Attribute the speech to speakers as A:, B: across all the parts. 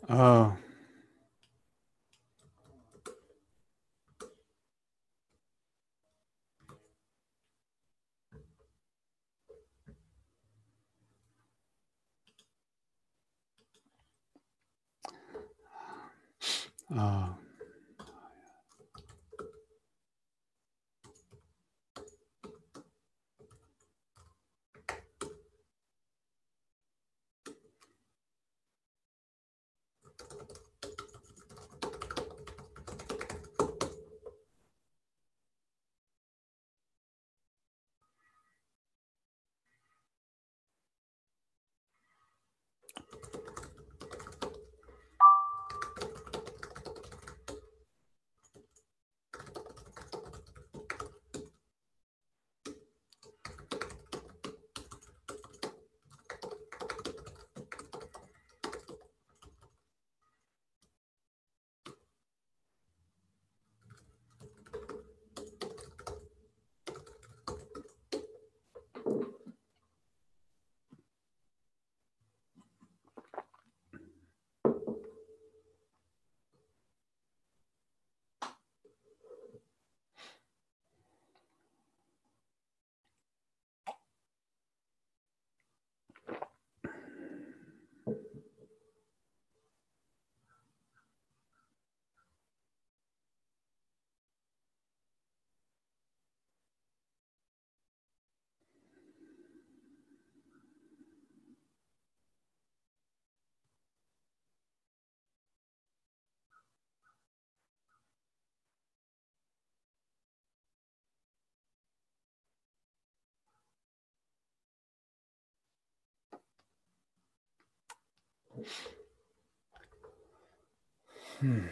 A: Uh, uh, hmm.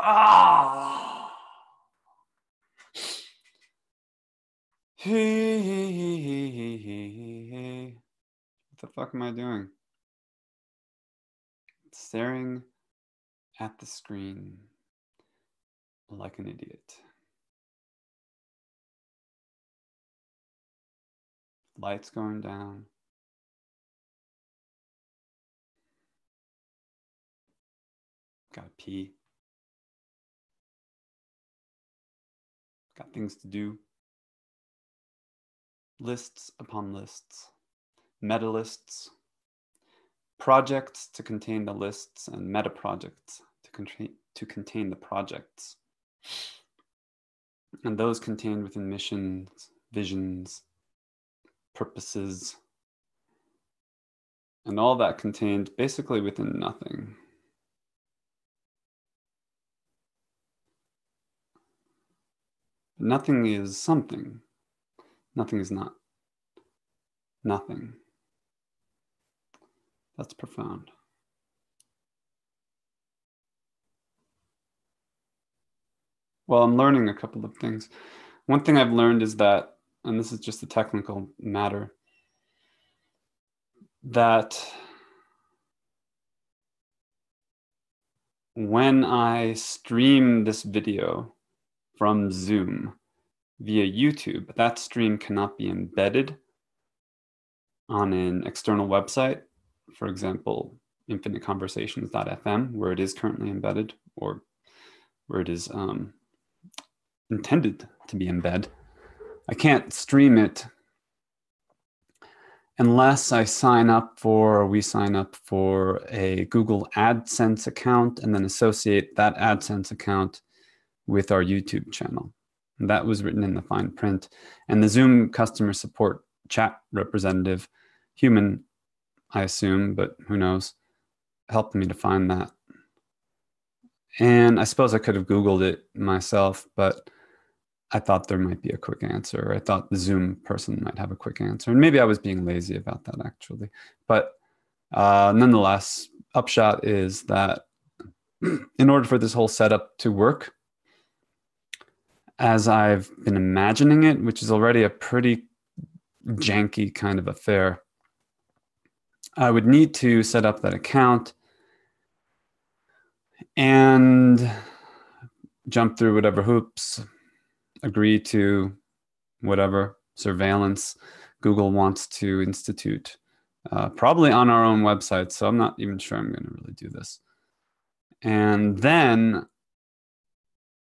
A: Ah. Hey. What the fuck am I doing? Staring at the screen like an idiot. Lights going down. Gotta pee. Got things to do. Lists upon lists. Meta lists. Projects to contain the lists, and meta projects to contain the projects. And those contained within missions, visions, purposes, and all that contained basically within nothing. Nothing is something. Nothing is not. Nothing. That's profound. Well, I'm learning a couple of things. One thing I've learned is that, and this is just a technical matter, that when I stream this video from Zoom via YouTube, that stream cannot be embedded on an external website, for example, infiniteconversations.fm, where it is currently embedded, or where it is intended to be embedded. I can't stream it unless I sign up for, or we sign up for, a Google AdSense account and then associate that AdSense account with our YouTube channel. And that was written in the fine print. And the Zoom customer support chat representative, human, I assume, but who knows, helped me to find that. And I suppose I could have Googled it myself, but I thought there might be a quick answer. I thought the Zoom person might have a quick answer. And maybe I was being lazy about that, actually. But nonetheless, upshot is that in order for this whole setup to work, as I've been imagining it, which is already a pretty janky kind of affair, I would need to set up that account and jump through whatever hoops, agree to whatever surveillance Google wants to institute, probably on our own website. So I'm not even sure I'm going to really do this. And then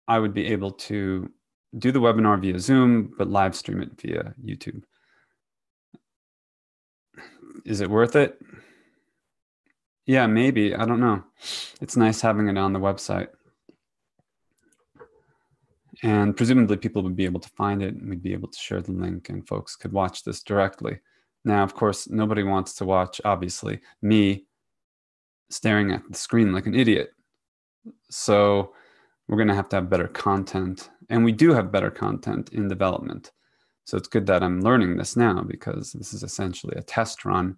A: I would be able to do the webinar via Zoom, but live stream it via YouTube. Is it worth it? Yeah, maybe. I don't know. It's nice having it on the website. And presumably people would be able to find it, and we'd be able to share the link, and folks could watch this directly Now, of course, nobody wants to watch, obviously, me staring at the screen like an idiot. So we're going to have better content. And we do have better content in development. So it's good that I'm learning this now, because this is essentially a test run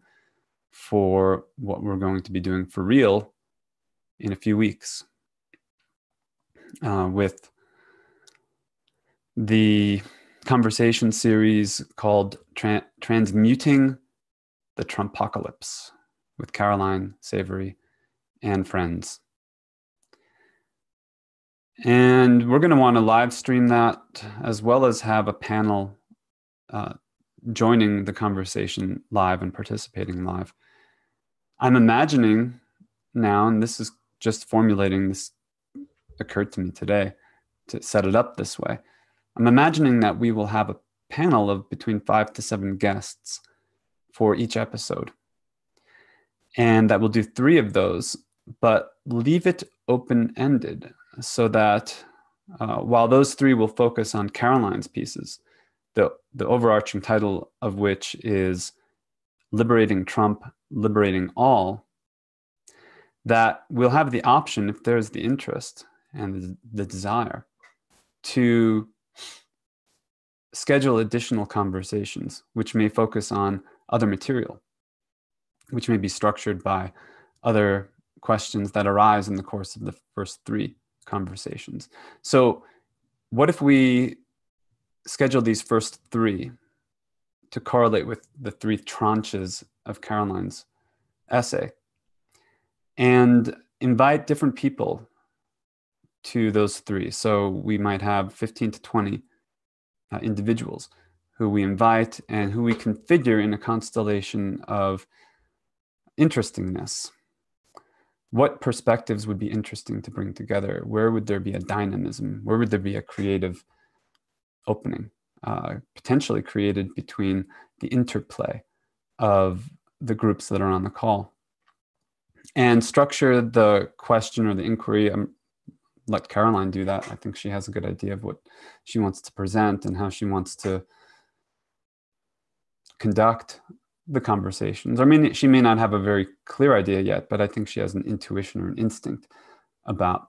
A: for what we're going to be doing for real in a few weeks with the conversation series called Transmuting the Trumpocalypse with Caroline Savory and friends. And we're going to want to live stream that, as well as have a panel joining the conversation live and participating live. I'm imagining now, and this is just formulating, this occurred to me today to set it up this way. I'm imagining that we will have a panel of between 5 to 7 guests for each episode. And that we'll do 3 of those, but leave it open-ended so that while those 3 will focus on Caroline's pieces, the overarching title of which is Liberating Trump, Liberating All, that we'll have the option, if there's the interest and the desire, to schedule additional conversations, which may focus on other material, which may be structured by other questions that arise in the course of the first 3 conversations. So what if we schedule these first 3 to correlate with the 3 tranches of Caroline's essay, and invite different people to those 3? So we might have 15 to 20 individuals who we invite and who we configure in a constellation of interestingness. What perspectives would be interesting to bring together? Where would there be a dynamism? Where would there be a creative opening, potentially created between the interplay of the groups that are on the call? And structure the question or the inquiry. Let Caroline do that. I think she has a good idea of what she wants to present and how she wants to conduct the conversations. I mean, she may not have a very clear idea yet, but I think she has an intuition or an instinct about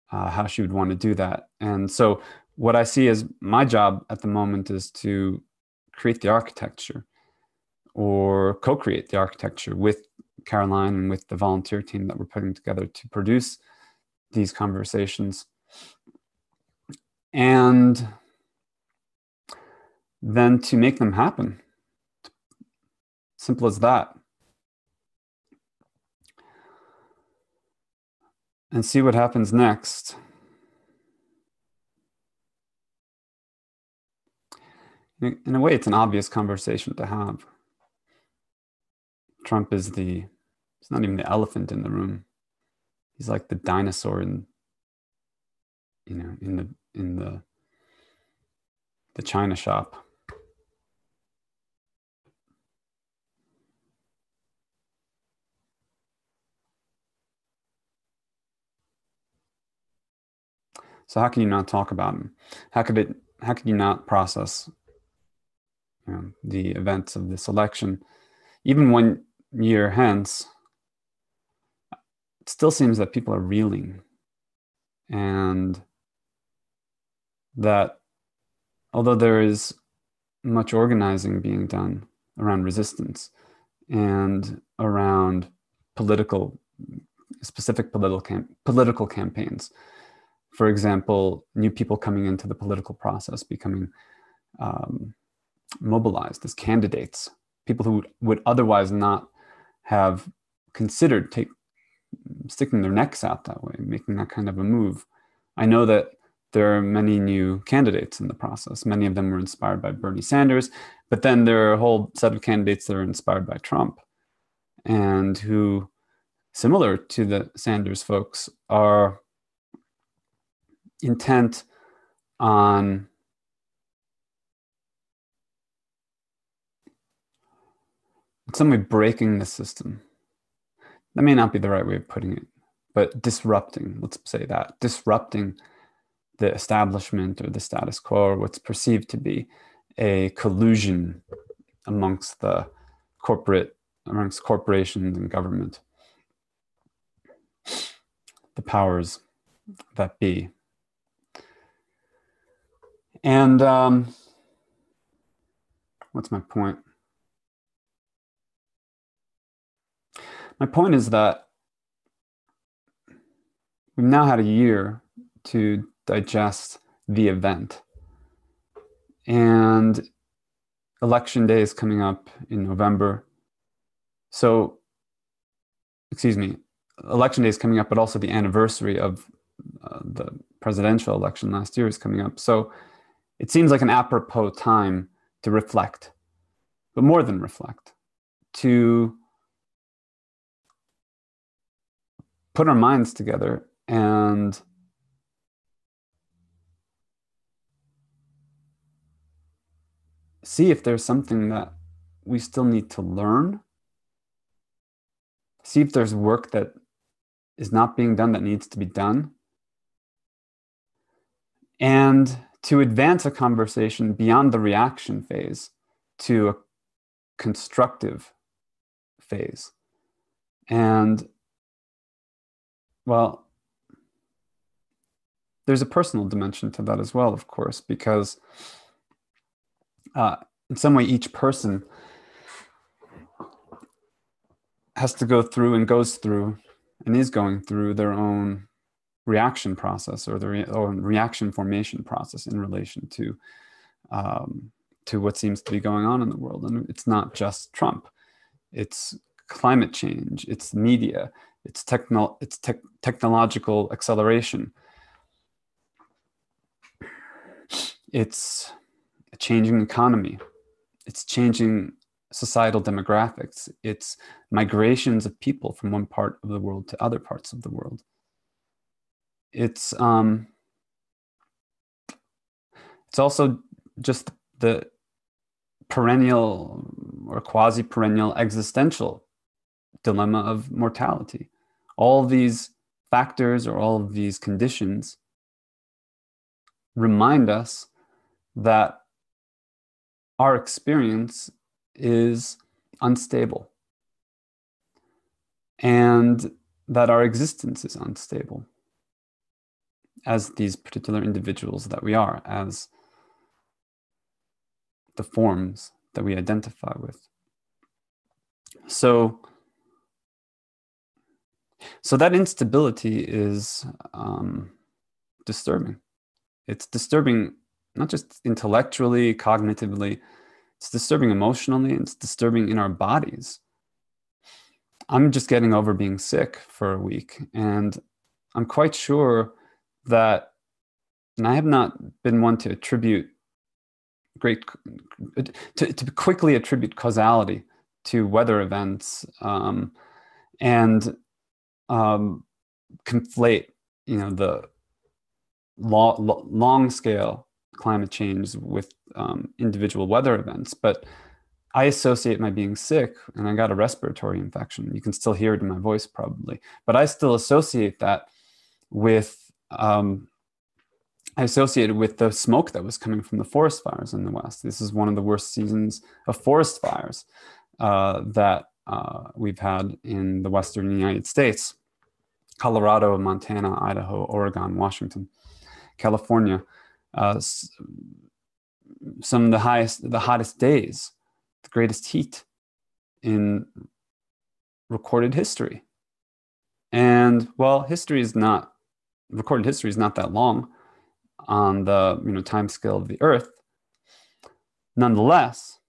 A: how she would want to do that. And so what I see as my job at the moment is to create the architecture, or co-create the architecture with Caroline and with the volunteer team that we're putting together to produce these conversations. And then to make them happen. Simple as that. And see what happens next. In a way, it's an obvious conversation to have. Trump is it's not even the elephant in the room. He's like the dinosaur in the china shop. So how can you not talk about him? How could you not process the events of this election? Even 1 year hence, it still seems that people are reeling, and that although there is much organizing being done around resistance and around specific political campaigns, for example, new people coming into the political process, becoming mobilized as candidates, people who would otherwise not have considered sticking their necks out that way, making that kind of a move. I know that there are many new candidates in the process. Many of them were inspired by Bernie Sanders, but then there are a whole set of candidates that are inspired by Trump, and who, similar to the Sanders folks, are intent on in some way breaking the system. That may not be the right way of putting it, but disrupting, let's say that, disrupting the establishment or the status quo, or what's perceived to be a collusion amongst the amongst corporations and government, the powers that be. And what's my point? My point is that we've now had a year to digest the event. And election day is coming up in November. So, excuse me, election day is coming up, but also the anniversary of the presidential election last year is coming up. So it seems like an apropos time to reflect, but more than reflect, to put our minds together and see if there's something that we still need to learn. See if there's work that is not being done that needs to be done. And to advance a conversation beyond the reaction phase to a constructive phase. And, well, there's a personal dimension to that as well, of course, because in some way, each person has to go through and goes through and is going through their own reaction process or their own reaction formation process in relation to what seems to be going on in the world. And it's not just Trump. It's climate change. It's media. It's technological acceleration. It's a changing economy. It's changing societal demographics. It's migrations of people from one part of the world to other parts of the world. It's also just the perennial or quasi-perennial existential dilemma of mortality. All these factors or all of these conditions remind us that our experience is unstable and that our existence is unstable as these particular individuals that we are, as the forms that we identify with. So that instability is disturbing. It's disturbing not just intellectually, cognitively, it's disturbing emotionally, and it's disturbing in our bodies. I'm just getting over being sick for a week, and I'm quite sure that, and I have not been one to attribute to quickly attribute causality to weather events and conflate, the long scale climate change with individual weather events. But I associate my being sick, and I got a respiratory infection. You can still hear it in my voice probably, but I still associate that with I associated with the smoke that was coming from the forest fires in the West. This is one of the worst seasons of forest fires that we've had in the Western United States. Colorado, Montana, Idaho, Oregon, Washington, California. Some of the hottest days, the greatest heat in recorded history. And well, recorded history is not that long on the time scale of the Earth. Nonetheless,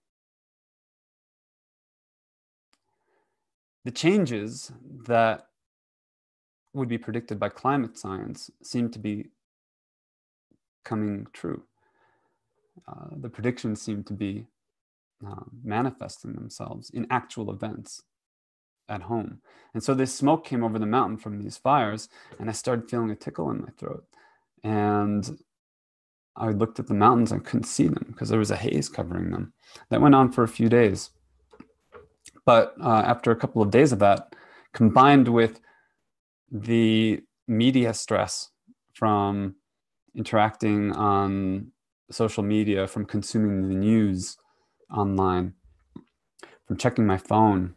A: the changes that would be predicted by climate science seem to be coming true. The predictions seem to be manifesting themselves in actual events at home. And so this smoke came over the mountain from these fires, and I started feeling a tickle in my throat. And I looked at the mountains, I couldn't see them because there was a haze covering them. That went on for a few days. But after a couple of days of that, combined with the media stress from interacting on social media, from consuming the news online, from checking my phone,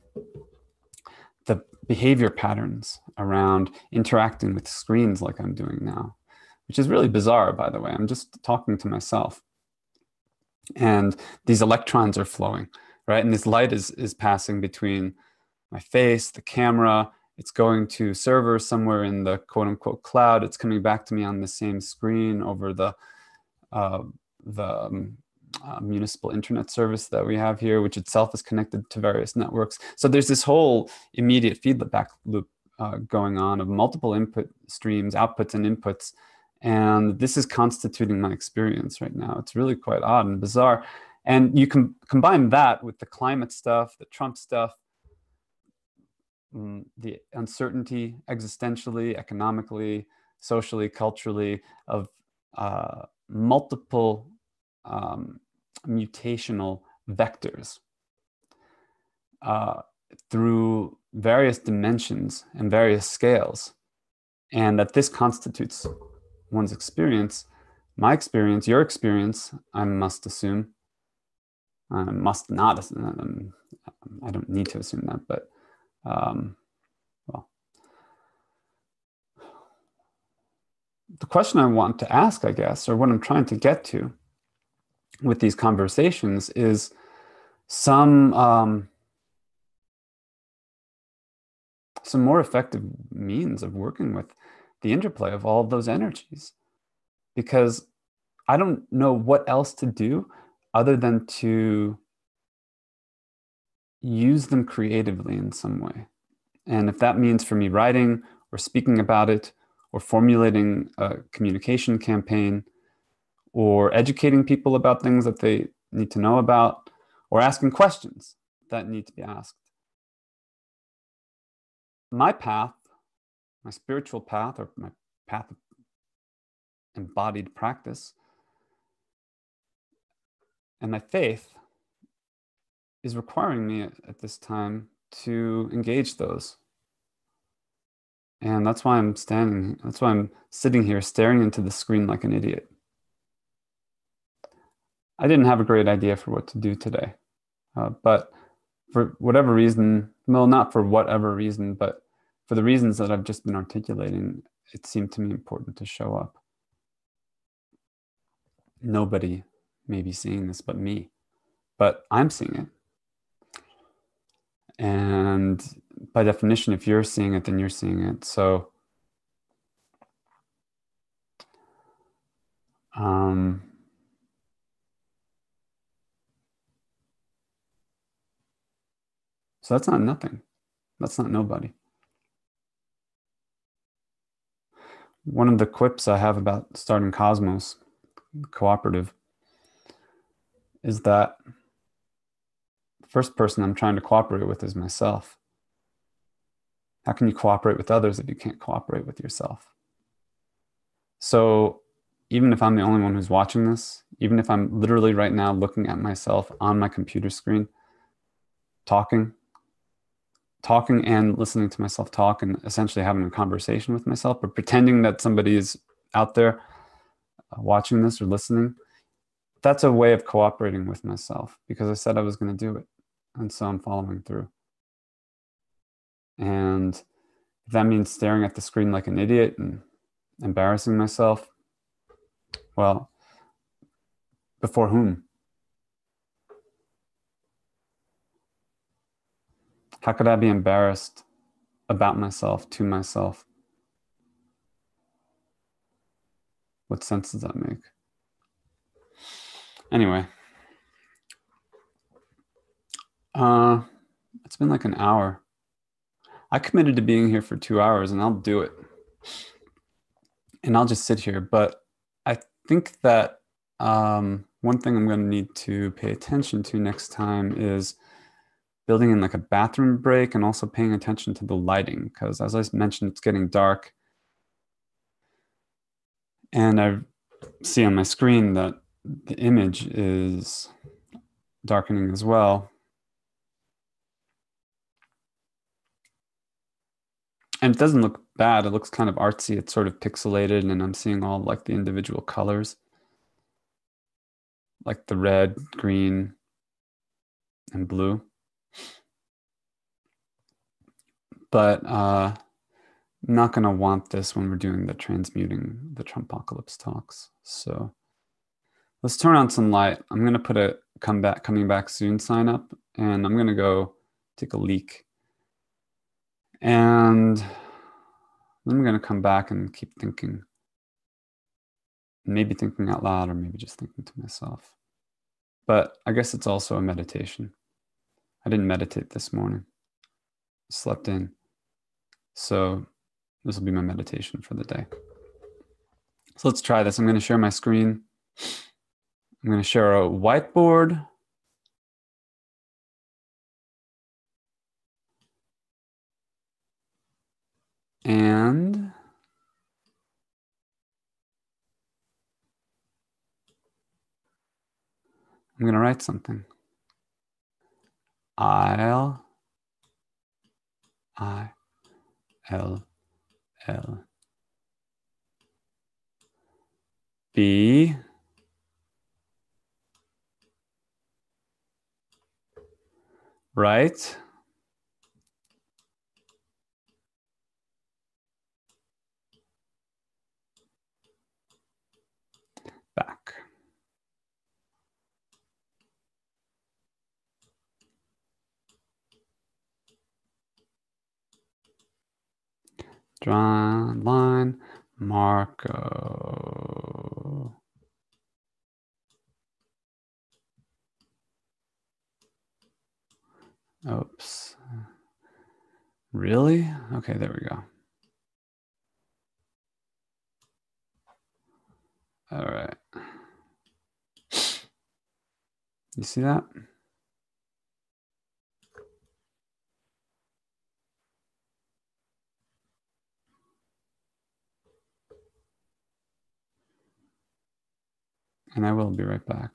A: the behavior patterns around interacting with screens like I'm doing now, which is really bizarre, by the way. I'm just talking to myself. And these electrons are flowing, right? And this light is passing between my face, the camera. It's going to servers somewhere in the quote unquote cloud. It's coming back to me on the same screen over the municipal internet service that we have here, which itself is connected to various networks. So there's this whole immediate feedback loop going on of multiple input streams, outputs and inputs. And this is constituting my experience right now. It's really quite odd and bizarre. And you can combine that with the climate stuff, the Trump stuff, the uncertainty existentially, economically, socially, culturally, of multiple mutational vectors through various dimensions and various scales, and that this constitutes one's experience, my experience, your experience, I must assume. I must not assume. I don't need to assume that, but well, the question I want to ask, I guess, or what I'm trying to get to with these conversations is some more effective means of working with the interplay of all of those energies, because I don't know what else to do other than to use them creatively in some way. And if that means for me writing or speaking about it or formulating a communication campaign or educating people about things that they need to know about or asking questions that need to be asked. My path, my spiritual path, or my path of embodied practice, and my faith is requiring me at this time to engage those. And that's why I'm sitting here staring into the screen like an idiot. I didn't have a great idea for what to do today, but for whatever reason, well, not for whatever reason, but for the reasons that I've just been articulating, it seemed to me important to show up. Nobody may be seeing this but me, but I'm seeing it. And by definition, if you're seeing it, then you're seeing it. So that's not nothing. That's not nobody. One of the quips I have about starting Cosmos Cooperative is that the first person I'm trying to cooperate with is myself. How can you cooperate with others if you can't cooperate with yourself? So even if I'm the only one who's watching this, even if I'm literally right now looking at myself on my computer screen, talking and listening to myself talk and essentially having a conversation with myself, or pretending that somebody is out there watching this or listening, that's a way of cooperating with myself, because I said I was going to do it. And so I'm following through. And if that means staring at the screen like an idiot and embarrassing myself, well, before whom? How could I be embarrassed about myself, to myself? What sense does that make? Anyway, it's been like an hour. I committed to being here for 2 hours, and I'll do it. And I'll just sit here. But I think that one thing I'm going to need to pay attention to next time is building in like a bathroom break, and also paying attention to the lighting, because as I mentioned, it's getting dark. And I see on my screen that the image is darkening as well. And it doesn't look bad. It looks kind of artsy. It's sort of pixelated, and I'm seeing all like the individual colors, like the red, green, and blue. But I'm not going to want this when we're doing the transmuting the Trumpocalypse talks. So let's turn on some light. I'm going to put a coming back soon sign up, and I'm going to go take a leak. And then I'm going to come back and keep thinking. Maybe thinking out loud, or maybe just thinking to myself. But I guess it's also a meditation. I didn't meditate this morning. I slept in. So this will be my meditation for the day. So let's try this. I'm going to share my screen. I'm going to share a whiteboard. And I'm going to write something. I L L B right back. Draw line Marco. Oops. Really? Okay, there we go. All right. You see that? And I will be right back.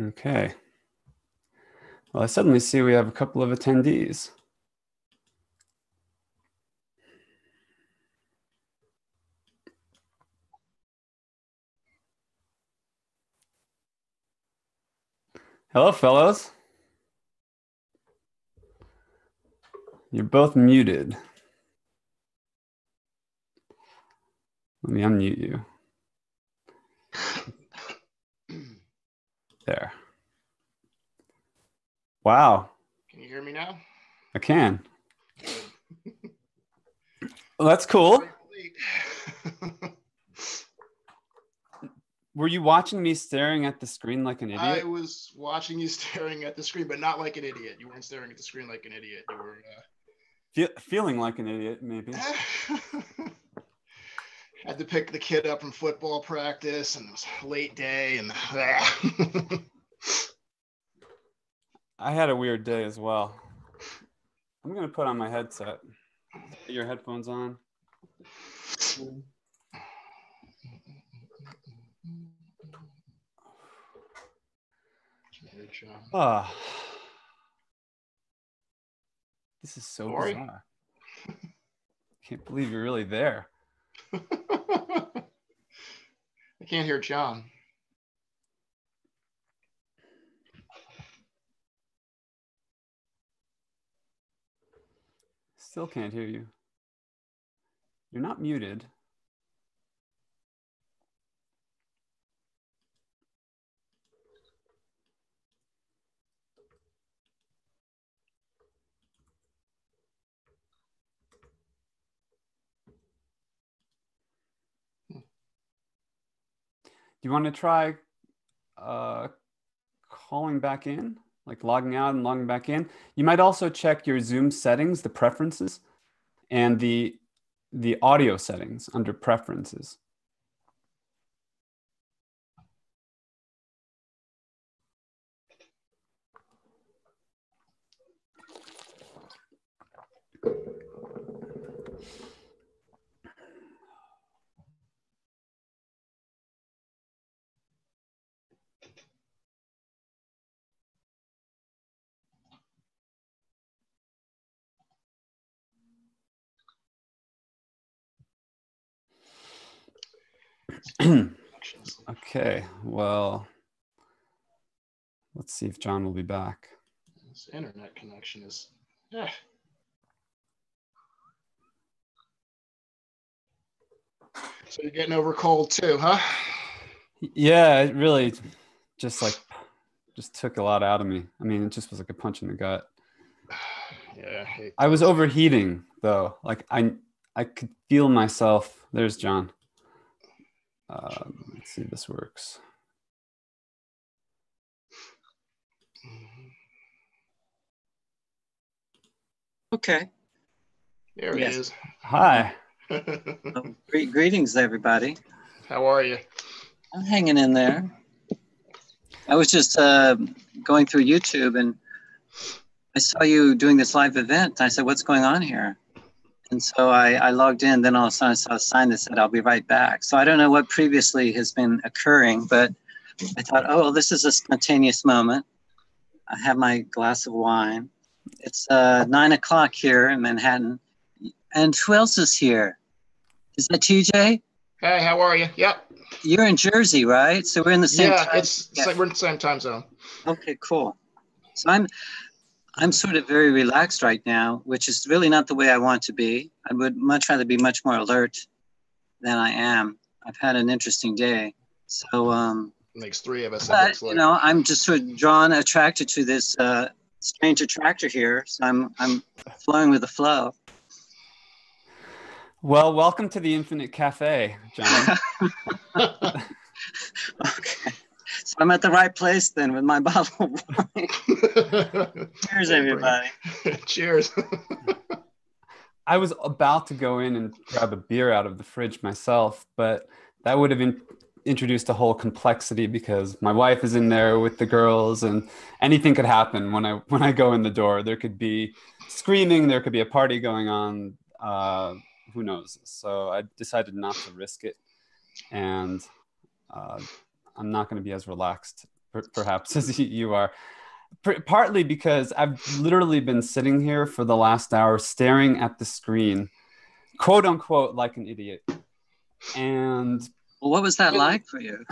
A: Okay. Well, I suddenly see we have a couple of attendees. Hello, fellows. You're both muted. Let me unmute you. There. Wow.
B: Can you hear me now?
A: I can. Well, that's cool. Were you watching me staring at the screen like an idiot?
B: I was watching you staring at the screen, but not like an idiot. You weren't staring at the screen like an idiot. You were
A: feeling like an idiot, maybe.
B: Had to pick the kid up from football practice, and it was a late day, and
A: I had a weird day as well. I'm gonna put on my headset. Get your headphones on. Oh, this is so bizarre. Can't believe you're really there.
B: I can't hear John.
A: Still can't hear you. You're not muted. Do you want to try calling back in, like logging out and logging back in? You might also check your Zoom settings, the preferences, and the audio settings under preferences. Okay, well, let's see if John will be back.
B: This internet connection is, yeah. So you're getting over cold too, huh?
A: Yeah, it really just took a lot out of me. I mean, it just was like a punch in the gut.
B: Yeah,
A: I was overheating though. Like I could feel myself. There's John. Let's see if this works.
C: Okay.
B: There he is.
A: Hi.
C: Greetings, everybody.
B: How are you?
C: I'm hanging in there. I was just going through YouTube, and I saw you doing this live event. I said, what's going on here? And so I logged in. Then all of a sudden I saw a sign that said, I'll be right back. So I don't know what previously has been occurring, but I thought, oh, this is a spontaneous moment. I have my glass of wine. It's 9 o'clock here in Manhattan. And who else is here? Is that TJ?
B: Hey, how are you? Yep.
C: You're in Jersey, right? So we're in the same time.
B: We're in the same time zone.
C: Okay, cool. So I'm sort of very relaxed right now, which is really not the way I want to be. I would much rather be much more alert than I am. I've had an interesting day. So
B: makes three of us.
C: But you know, I'm just sort of attracted to this strange attractor here. So I'm flowing with the flow.
A: Well, welcome to the Infinite Cafe, John.
C: Okay. So I'm at the right place then with my bottle of wine. Cheers, everybody.
B: Cheers.
A: I was about to go in and grab a beer out of the fridge myself, but that would have introduced a whole complexity because my wife is in there with the girls, and anything could happen when I go in the door. There could be screaming, there could be a party going on. Who knows? So I decided not to risk it, and I'm not going to be as relaxed perhaps as you are. Partly because I've literally been sitting here for the last hour staring at the screen, quote unquote, like an idiot. And
C: well, what was that like for you?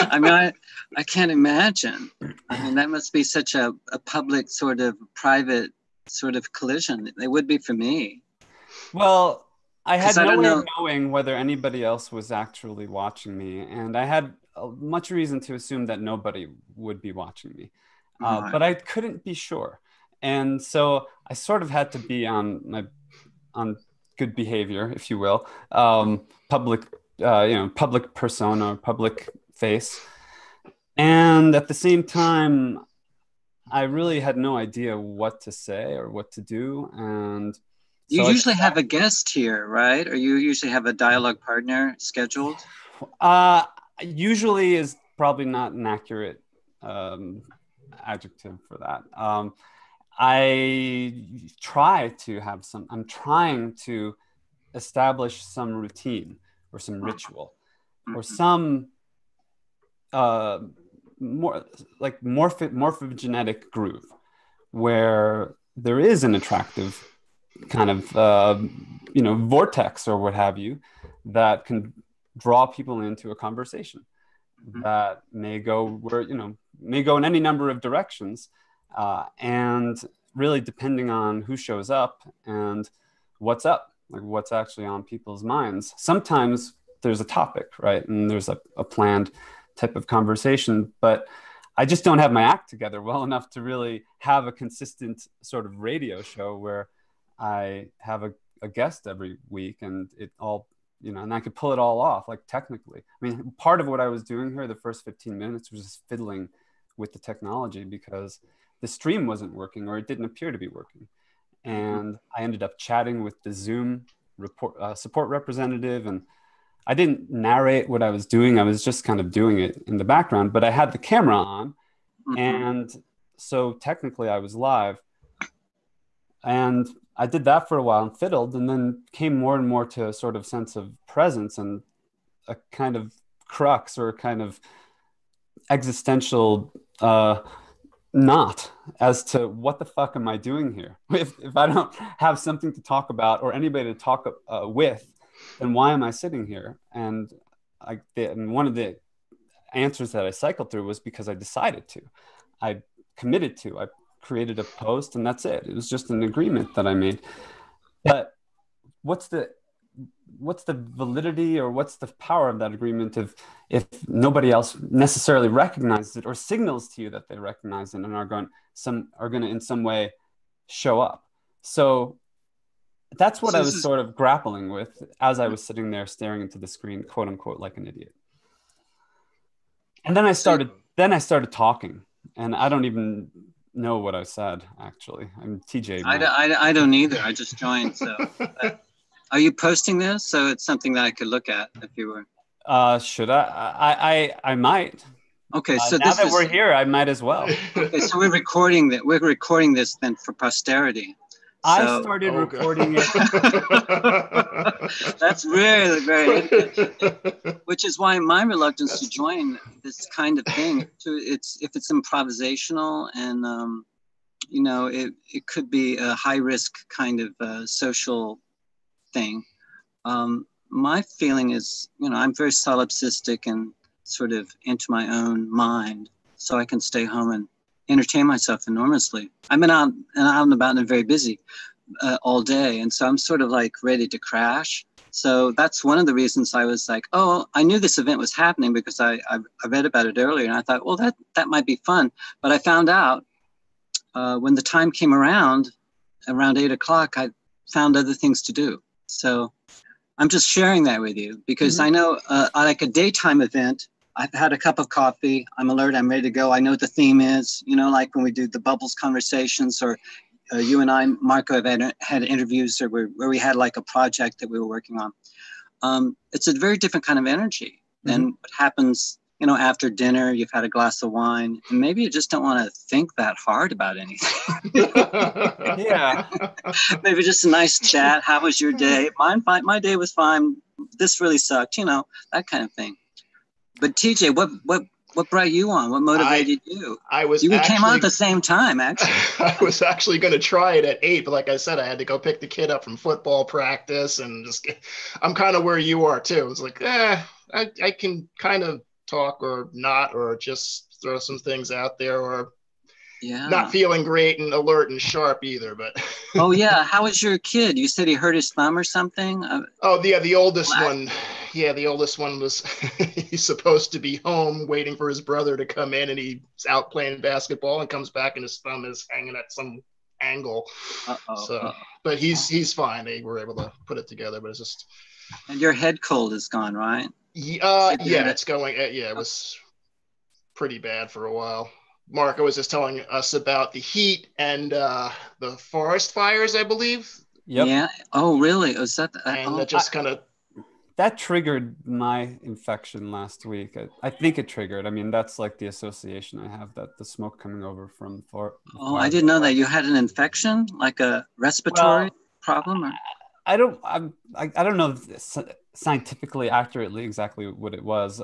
C: I mean, I can't imagine. I mean, that must be such a public sort of private sort of collision. It would be for me.
A: Well, I had no way of knowing whether anybody else was actually watching me. And I had much reason to assume that nobody would be watching me. But I couldn't be sure. And so I sort of had to be on good behavior, if you will, public persona, public face. And at the same time, I really had no idea what to say or what to do. And
C: you usually have a guest here, right? Or you usually have a dialogue partner scheduled?
A: Usually is probably not an accurate adjective for that. I'm trying to establish some routine or some ritual or some more like morphogenetic groove where there is an attractive kind of vortex or what have you that can draw people into a conversation that may go in any number of directions, and really depending on who shows up and what's up, like what's actually on people's minds. Sometimes there's a topic, right, and there's a planned type of conversation, but I just don't have my act together well enough to really have a consistent sort of radio show where I have a guest every week and it all, and I could pull it all off, like technically. I mean, part of what I was doing here the first 15 minutes was just fiddling with the technology because the stream wasn't working or it didn't appear to be working. And I ended up chatting with the Zoom support representative, and I didn't narrate what I was doing. I was just kind of doing it in the background, but I had the camera on. And so technically I was live. And I did that for a while and fiddled, and then came more and more to a sort of sense of presence and a kind of crux or a kind of existential knot as to what the fuck am I doing here? If I don't have something to talk about or anybody to talk with, then why am I sitting here? And one of the answers that I cycled through was because I decided to. I committed to. I created a post and that's it. It was just an agreement that I made. But what's the validity or what's the power of that agreement if nobody else necessarily recognizes it or signals to you that they recognize it and are going to in some way show up? So that's what I was sort of grappling with as I was sitting there staring into the screen, quote unquote, like an idiot. And then I started talking, and I don't even know what I said, actually. I'm TJ.
C: I don't either. I just joined. So, are you posting this? So it's something that I could look at if you were.
A: Should I? I might.
C: Okay, so
A: now that we're here, I might as well.
C: Okay, so we're recording that. We're recording this then for posterity.
A: I started recording it.
C: That's really very interesting. Which is why my reluctance to join this kind of thing. If it's improvisational and it could be a high risk kind of social thing. My feeling is, I'm very solipsistic and sort of into my own mind, so I can stay home and entertain myself enormously. I've been out and about and very busy all day, and so I'm sort of like ready to crash. So that's one of the reasons I was like, oh, I knew this event was happening because I read about it earlier, and I thought, well, that might be fun. But I found out when the time came around 8 o'clock, I found other things to do. So I'm just sharing that with you because I know I like a daytime event. I've had a cup of coffee. I'm alert. I'm ready to go. I know what the theme is, like when we do the Bubbles conversations, or you and I, Marco, have had interviews where we had like a project that we were working on. It's a very different kind of energy than what happens, after dinner. You've had a glass of wine, and maybe you just don't want to think that hard about anything.
A: Yeah.
C: Maybe just a nice chat. How was your day? My day was fine. This really sucked, that kind of thing. But TJ, what brought you on? What motivated you? You came on at the same time, actually.
B: I was actually going to try it at 8, but like I said, I had to go pick the kid up from football practice, and I'm kind of where you are too. It's like, I can kind of talk or not, or just throw some things out there, or not feeling great and alert and sharp either. But
C: oh yeah, how was your kid? You said he hurt his thumb or something?
B: The oldest one. Yeah, the oldest one was he's supposed to be home waiting for his brother to come in, and he's out playing basketball and comes back and his thumb is hanging at some angle. But he's fine. They were able to put it together, but it's just.
C: And your head cold is gone, right?
B: It's going. It was pretty bad for a while. Marco was just telling us about the heat and the forest fires, I believe.
A: Yep.
C: Yeah. Oh, really? Was that?
B: That just kind of.
A: That triggered my infection last week. I think it triggered. I mean, that's like the association I have, that the smoke coming over from
C: Oh, I didn't know that you had an infection, like a respiratory problem. Or?
A: I don't know scientifically accurately exactly what it was.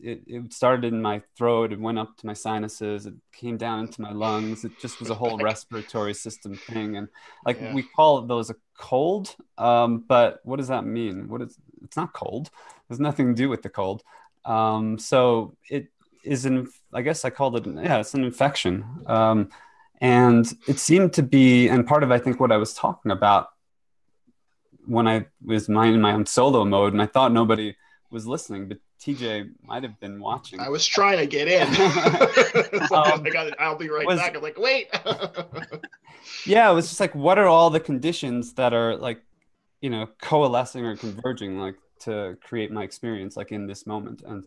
A: It started in my throat. It went up to my sinuses. It came down into my lungs. It just was a whole respiratory system thing. And we call those a cold. But what does that mean? It's not cold. There's nothing to do with the cold. So it is I guess I called it, it's an infection. And it seemed to be, and part of, I think, what I was talking about when I was in my own solo mode, and I thought nobody was listening, but TJ might have been watching.
B: I was trying to get in. I'll be right back. I'm like, wait.
A: Yeah, it was just like, what are all the conditions that are like, coalescing or converging, to create my experience, in this moment? And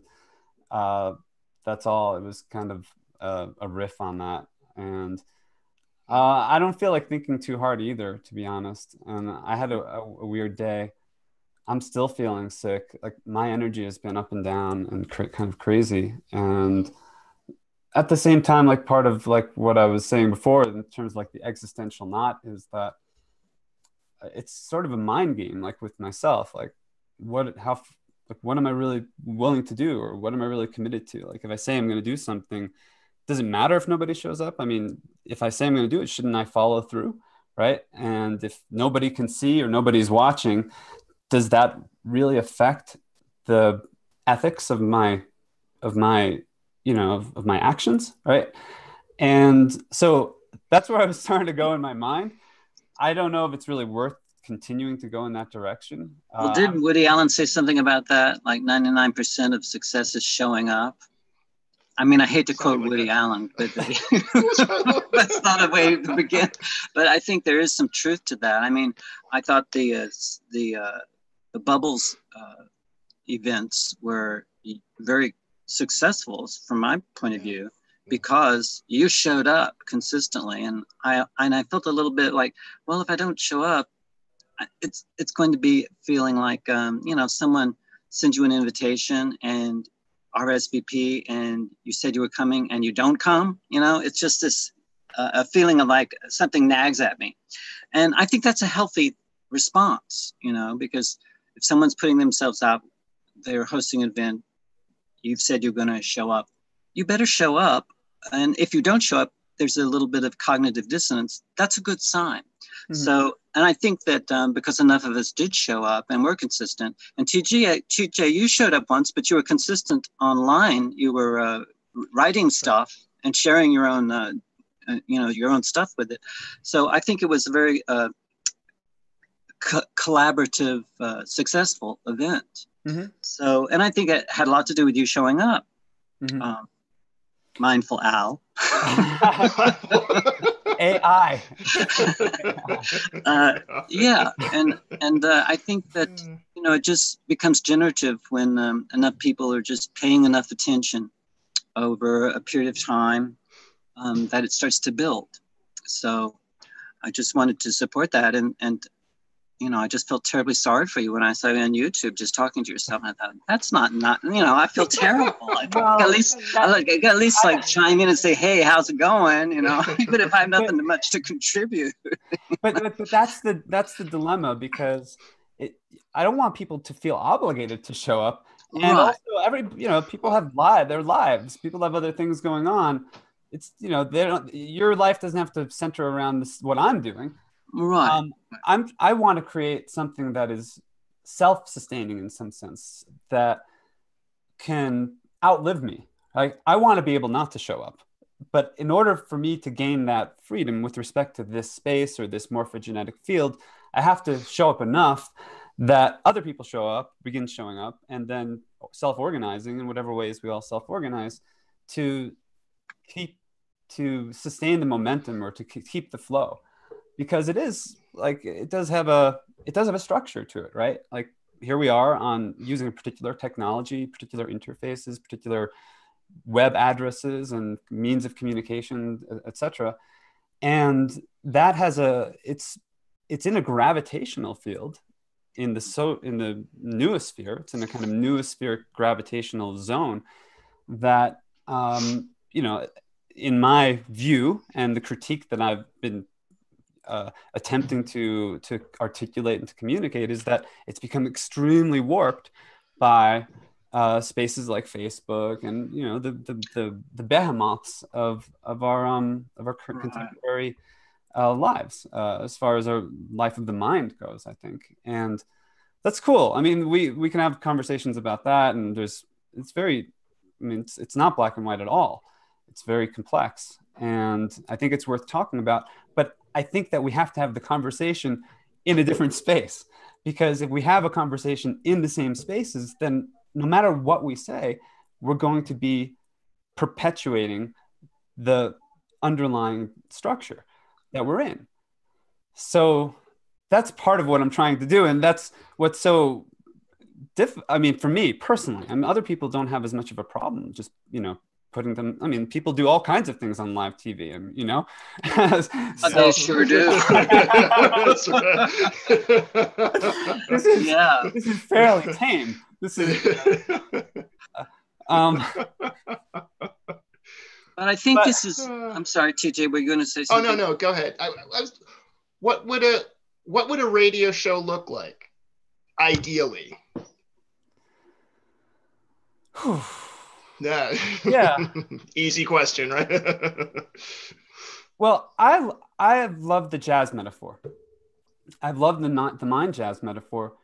A: that's all. It was kind of a riff on that. And I don't feel like thinking too hard either, to be honest. And I had a weird day. I'm still feeling sick. My energy has been up and down and kind of crazy. And at the same time, part of what I was saying before in terms of the existential knot is that it's sort of a mind game, with myself. What am I really willing to do, or what am I really committed to? If I say I'm going to do something, does it matter if nobody shows up? I mean, if I say I'm going to do it, shouldn't I follow through, right? And if nobody can see or nobody's watching, does that really affect the ethics of my actions, right? And so that's where I was starting to go in my mind. I don't know if it's really worth continuing to go in that direction.
C: Well, didn't Woody Allen say something about that? 99% of success is showing up. I mean, I hate to quote Woody Allen, but that's not a way to begin. But I think there is some truth to that. I mean, I thought the Bubbles events were very successful from my point of view, because you showed up consistently, and I felt a little bit like, well, if I don't show up, it's going to be feeling like someone sends you an invitation and RSVP, and you said you were coming and you don't come. It's just this a feeling of something nags at me, and I think that's a healthy response. Because if someone's putting themselves out, they're hosting an event, you've said you're going to show up, you better show up. And if you don't show up, there's a little bit of cognitive dissonance. That's a good sign. Mm-hmm. So, and I think that because enough of us did show up and we're consistent, and TJ, you showed up once, but you were consistent online. You were writing stuff and sharing your own, your own stuff with it. So I think it was a very collaborative, successful event. Mm-hmm. So, and I think it had a lot to do with you showing up. Mm-hmm. Mindful Al.
A: AI.
C: Yeah, and I think that it just becomes generative when enough people are just paying enough attention over a period of time that it starts to build. So I just wanted to support that, and I just felt terribly sorry for you when I saw you on YouTube just talking to yourself. I thought, that's not, I feel terrible. I at least chime in and say, hey, how's it going? Even if I have nothing much to contribute.
A: but that's the dilemma, because I don't want people to feel obligated to show up. And
C: Right.
A: also people have their lives. People have other things going on. It's, your life doesn't have to center around what I'm doing.
C: Right.
A: I want to create something that is self-sustaining in some sense, that can outlive me. Like, I want to be able not to show up. But in order for me to gain that freedom with respect to this space or this morphogenetic field, I have to show up enough that other people begin showing up, and then self-organizing in whatever ways we all self-organize to sustain the momentum or to keep the flow. Because it does have a structure to it, right? Like, here we are on using a particular technology, particular interfaces, particular web addresses and means of communication, etc. And that it's in a gravitational field in the noosphere. It's in a kind of noospheric gravitational zone that, in my view, and the critique that I've been attempting to articulate and to communicate, is that it's become extremely warped by spaces like Facebook and the behemoths of our contemporary lives, as far as our life of the mind goes, I think. And that's cool. I mean, we can have conversations about that, and it's not black and white at all. It's very complex, and I think it's worth talking about. But I think that we have to have the conversation in a different space, because if we have a conversation in the same spaces, then no matter what we say, we're going to be perpetuating the underlying structure that we're in. So that's part of what I'm trying to do. And that's what's so for me personally, other people don't have as much of a problem just, putting them. People do all kinds of things on live TV, so,
C: they sure do.
A: This is fairly tame. This is
C: but I think this is. I'm sorry, TJ. Were you going to say something?
B: Oh no, go ahead. What would a radio show look like, ideally?
A: Yeah.
B: Easy question, right?
A: Well, I have loved the jazz metaphor. I've loved the mind jazz metaphor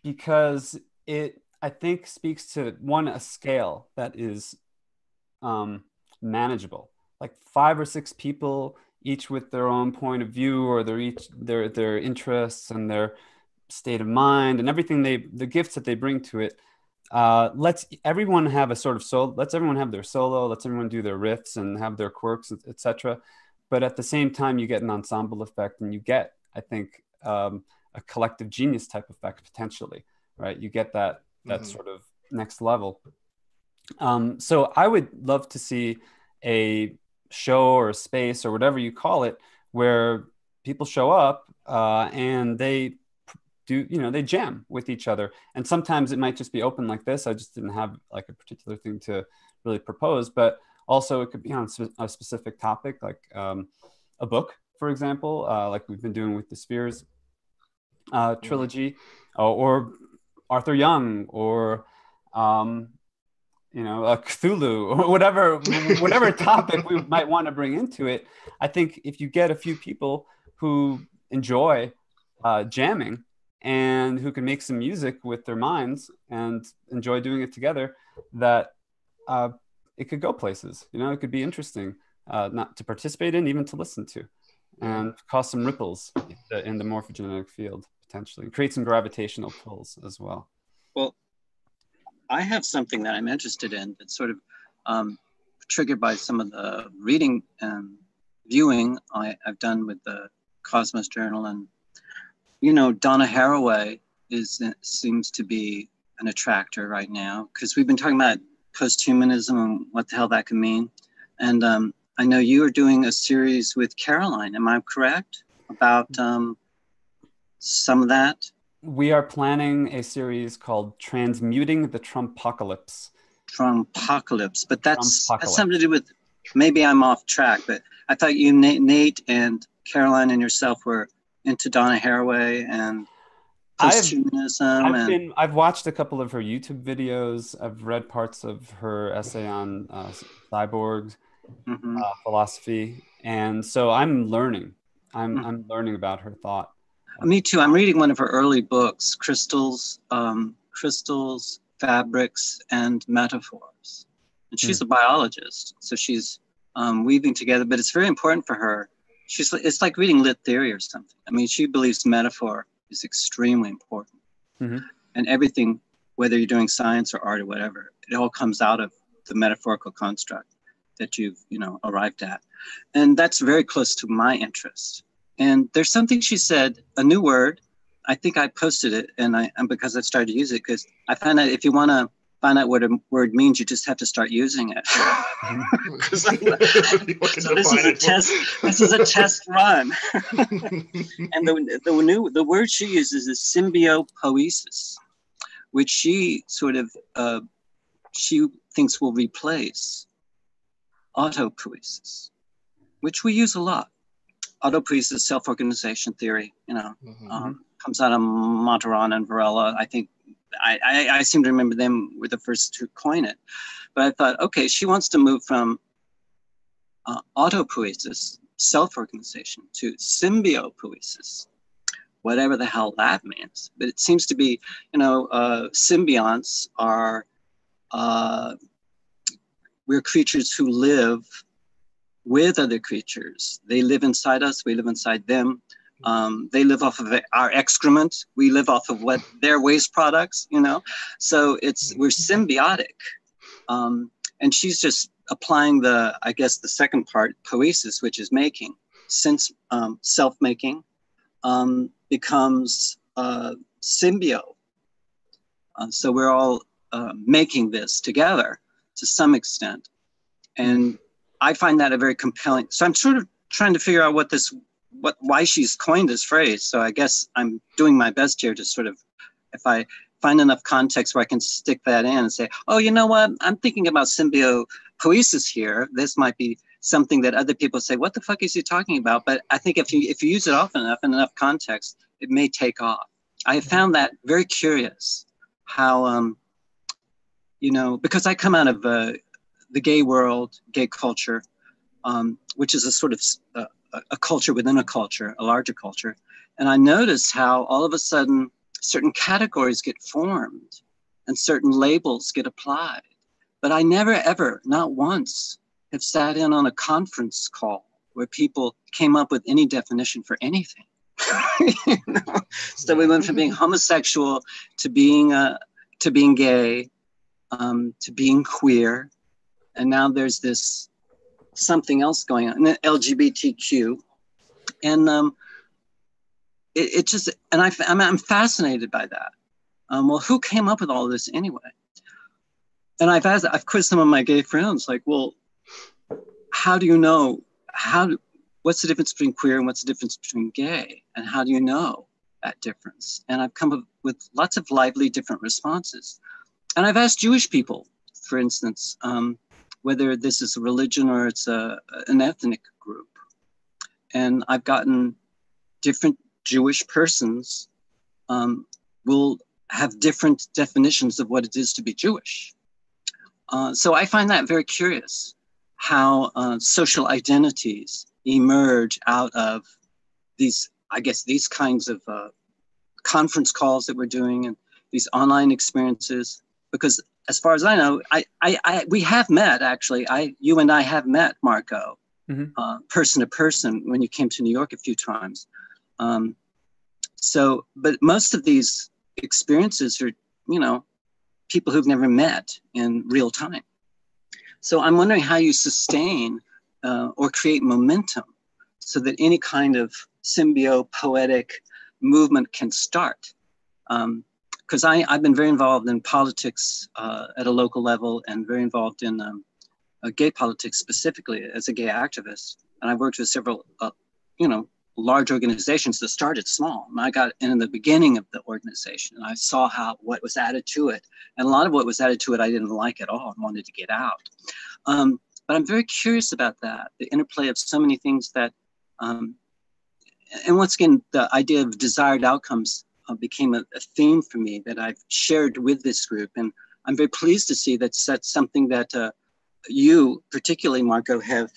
A: because it, I think, speaks to a scale that is manageable. Like 5 or 6 people, each with their own point of view, or their interests and their state of mind and everything the gifts that they bring to it. Let's everyone have a sort of solo. Let's everyone have their solo. Let's everyone do their riffs and have their quirks, etc. But at the same time, you get an ensemble effect, and you get, I think, a collective genius type effect potentially, right? You get that sort of next level. So I would love to see a show or a space or whatever you call it, where people show up and they they jam with each other. And sometimes it might just be open like this. I just didn't have like a particular thing to really propose, but also it could be on a specific topic, like a book, for example, like we've been doing with the Spheres trilogy, or Arthur Young, or Cthulhu, or whatever topic we might want to bring into it. I think if you get a few people who enjoy jamming and who can make some music with their minds and enjoy doing it together, that it could go places. It could be interesting, not to participate in, even to listen to, and cause some ripples in the morphogenetic field, potentially create some gravitational pulls as well.
C: Well, I have something that I'm interested in that's sort of triggered by some of the reading and viewing I've done with the Cosmos Journal. And, Donna Haraway seems to be an attractor right now, because we've been talking about posthumanism and what the hell that can mean. And I know you are doing a series with Caroline. Am I correct about some of that?
A: We are planning a series called Transmuting the Trumpocalypse.
C: Trumpocalypse, but that's something to do with, maybe I'm off track, but I thought you, Nate and Caroline and yourself were into Donna Haraway. And posthumanism.
A: I've watched a couple of her YouTube videos. I've read parts of her essay on cyborgs, philosophy, and so I'm learning. I'm learning about her thought.
C: Me too. I'm reading one of her early books, Crystals, Fabrics, and Metaphors. And she's a biologist, so she's weaving together. But it's very important for her. It's like reading lit theory or something. I mean, she believes metaphor is extremely important. And everything, whether you're doing science or art or whatever, it all comes out of the metaphorical construct that you've, arrived at. And that's very close to my interest. And there's something she said, a new word. I think I posted it, and because I started to use it, because I found out if you want to find out what a word means, you just have to start using it. So this is a test. This is a test run. And the word she uses is symbiopoiesis, which she sort of she thinks will replace autopoiesis, which we use a lot. Autopoiesis, self-organization theory, comes out of Montaron and Varela. I think I seem to remember them were the first to coin it. But I thought, okay, she wants to move from autopoiesis, self-organization, to symbiopoiesis, whatever the hell that means. But it seems to be, symbionts are, we're creatures who live with other creatures. They live inside us, we live inside them. They live off of our excrement. We live off of their waste products, So we're symbiotic. And she's just applying the second part, poiesis, which is making. Since self-making becomes symbio. So we're all making this together to some extent. And I find that a very compelling. So I'm sort of trying to figure out why she's coined this phrase. So I guess I'm doing my best here to sort of, if I find enough context where I can stick that in and say, oh, you know what? I'm thinking about symbiopoiesis here. This might be something that other people say, what the fuck is he talking about? But I think if you use it often enough in enough context, it may take off. I have found that very curious how, because I come out of the gay world, gay culture, which is a sort of a culture within a culture, a larger culture. And I noticed how all of a sudden certain categories get formed and certain labels get applied. But I never, ever, not once, have sat in on a conference call where people came up with any definition for anything. So we went from being homosexual to being gay, to being queer. And now there's this something else going on, LGBTQ, and it just, and I'm fascinated by that. Well, who came up with all this anyway? And I've quizzed some of my gay friends, like, well, how do you know? What's the difference between queer and what's the difference between gay? And how do you know that difference? And I've come up with lots of lively different responses. And I've asked Jewish people, for instance, whether this is a religion or it's an ethnic group. And I've gotten different Jewish persons will have different definitions of what it is to be Jewish. So I find that very curious, how social identities emerge out of these kinds of conference calls that we're doing and these online experiences. Because as far as I know, we have met, actually. You and I have met, Marco, person to person when you came to New York a few times. But most of these experiences are, people who've never met in real time. So I'm wondering how you sustain or create momentum so that any kind of symbiopoetic movement can start. Because I've been very involved in politics at a local level and very involved in gay politics specifically as a gay activist. And I've worked with several, large organizations that started small. And I got in the beginning of the organization and I saw what was added to it. And a lot of what was added to it I didn't like at all and wanted to get out. But I'm very curious about that, the interplay of so many things that, and once again, the idea of desired outcomes became a theme for me that I've shared with this group. And I'm very pleased to see that's something that you, particularly Marco, have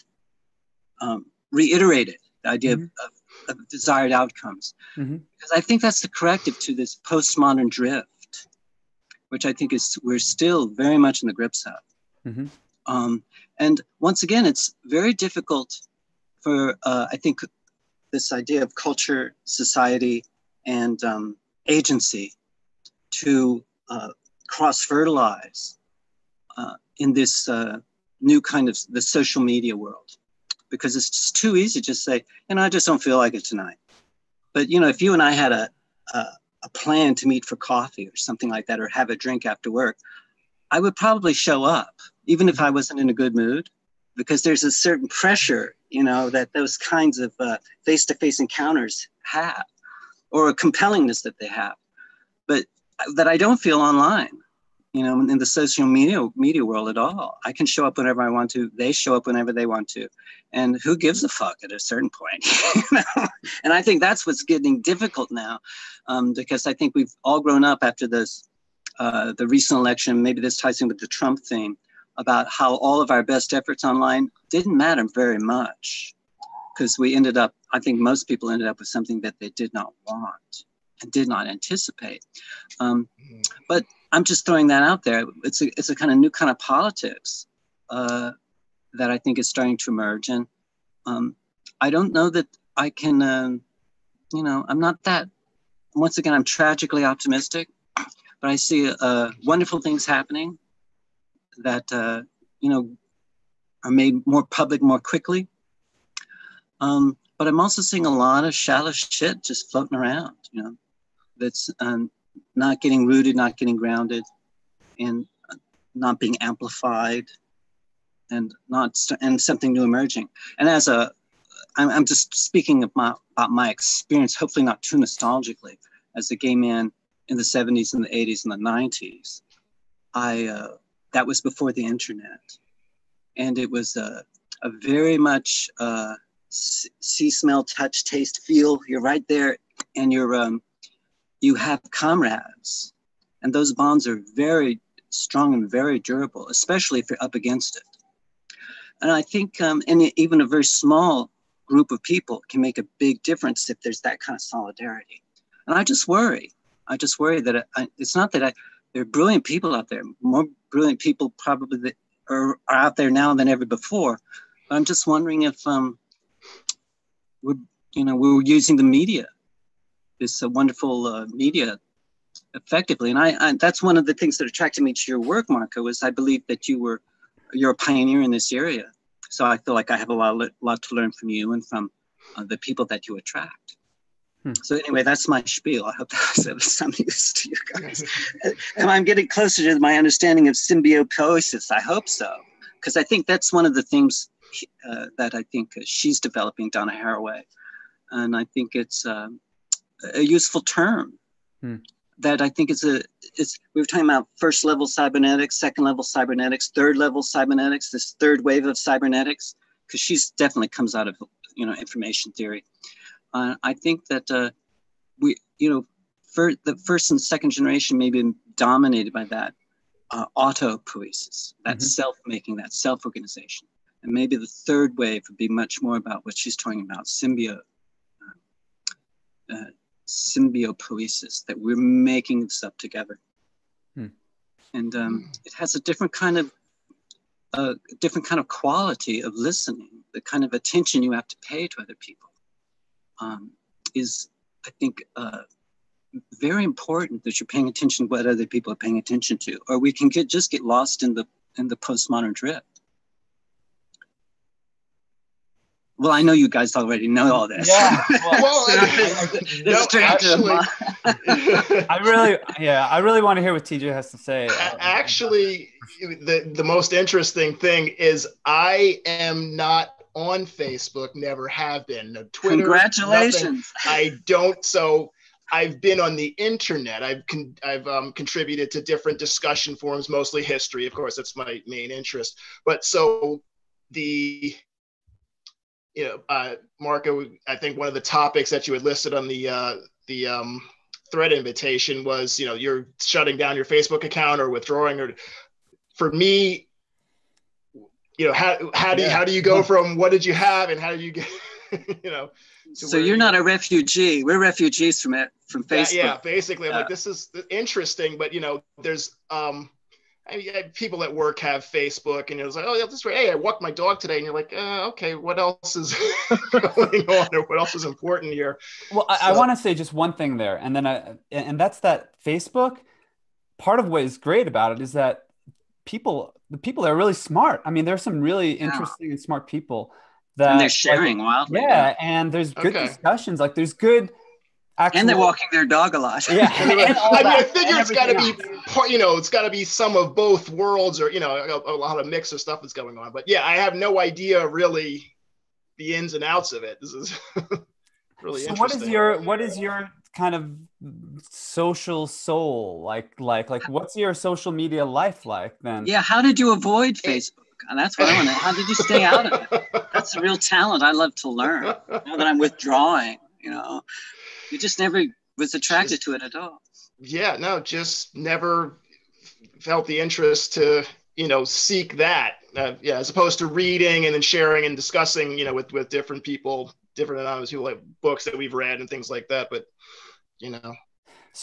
C: reiterated, the idea of desired outcomes. Because I think that's the corrective to this postmodern drift, which I think we're still very much in the grips of. And once again, it's very difficult for, I think, this idea of culture, society, and agency to cross-fertilize in this new kind of the social media world, because it's just too easy to just say, I just don't feel like it tonight. But, if you and I had a plan to meet for coffee or something like that, or have a drink after work, I would probably show up, even if I wasn't in a good mood, because there's a certain pressure, that those kinds of face-to-face encounters have, or a compellingness that they have, but that I don't feel online, in the social media world at all. I can show up whenever I want to. They show up whenever they want to. And who gives a fuck at a certain point? And I think that's what's getting difficult now, because I think we've all grown up after this, the recent election. Maybe this ties in with the Trump theme, about how all of our best efforts online didn't matter very much, because I think most people ended up with something that they did not want and did not anticipate. But I'm just throwing that out there. It's a kind of new kind of politics that I think is starting to emerge. And I don't know that I can, I'm not that, once again, I'm tragically optimistic, but I see wonderful things happening that, are made more public more quickly. But I'm also seeing a lot of shallow shit just floating around, that's not getting rooted, not getting grounded, and not being amplified, and something new emerging. And I'm just speaking about my experience, hopefully not too nostalgically, as a gay man in the 70s and the 80s and the 90s. That was before the internet. And it was a very much see, smell, touch, taste, feel. You're right there, and you have comrades. And those bonds are very strong and very durable, especially if you're up against it. And I think and even a very small group of people can make a big difference if there's that kind of solidarity. And I just worry that it's not that there are brilliant people out there, more brilliant people probably that are out there now than ever before. But I'm just wondering if we're using the media, this wonderful media, effectively. And I that's one of the things that attracted me to your work, Marco, is I believe that you're a pioneer in this area. So I feel like I have a lot to learn from you and from the people that you attract. So anyway, that's my spiel. I hope that was of some use to you guys. And I'm getting closer to my understanding of symbiosis. I hope so, because I think that's one of the things that I think she's developing, Donna Haraway. And I think it's a useful term that I think we were talking about first level cybernetics, second level cybernetics, third level cybernetics, this third wave of cybernetics, because she's definitely comes out of, information theory. I think that the first and second generation may be dominated by that autopoiesis, that self-making, that self-organization. And maybe the third wave would be much more about what she's talking about, symbiopoiesis, that we're making this up together. And it has a different kind of quality of listening. The kind of attention you have to pay to other people is, I think, very important, that you're paying attention to what other people are paying attention to, or we can just get lost in the postmodern drift. Well, I know you guys already know all this.
A: Yeah. I really want to hear what TJ has to say.
B: Actually, the most interesting thing is I am not on Facebook, never have been. No Twitter.
C: Congratulations.
B: Nothing. I don't. So I've been on the internet. I've contributed to different discussion forums, mostly history. Of course, that's my main interest. But so Marco, I think one of the topics that you had listed on the thread invitation was, you're shutting down your Facebook account or withdrawing, or for me, how do you go from what did you have and how did you get,
C: so you're not a refugee. We're refugees from Facebook.
B: Yeah, basically. I'm like, this is interesting, but there's people at work have Facebook, and it was like, oh yeah, this way. Hey, I walked my dog today, and you're like, okay, what else is going on, or what else is important here?
A: Well, I want to say just one thing there, and then and that's that Facebook. Part of what is great about it is that the people are really smart. I mean, there's some really interesting and smart people that
C: and they're sharing wildly.
A: Yeah, and there's good discussions. Like there's good.
C: And they're walking their dog a lot.
A: Yeah,
B: I figure it's got to be, it's got to be some of both worlds, or a lot of mix of stuff that's going on. But yeah, I have no idea really the ins and outs of it. This is really interesting.
A: What is your kind of social soul like? What's your social media life like then?
C: Yeah, how did you avoid Facebook? And that's what I want to. How did you stay out of it? That's a real talent I love to learn. Now that I'm withdrawing, you just never was attracted to it at all.
B: Yeah, no, just never felt the interest to, seek that. As opposed to reading and then sharing and discussing, with different people, different anonymous people, like books that we've read and things like that. But,
A: so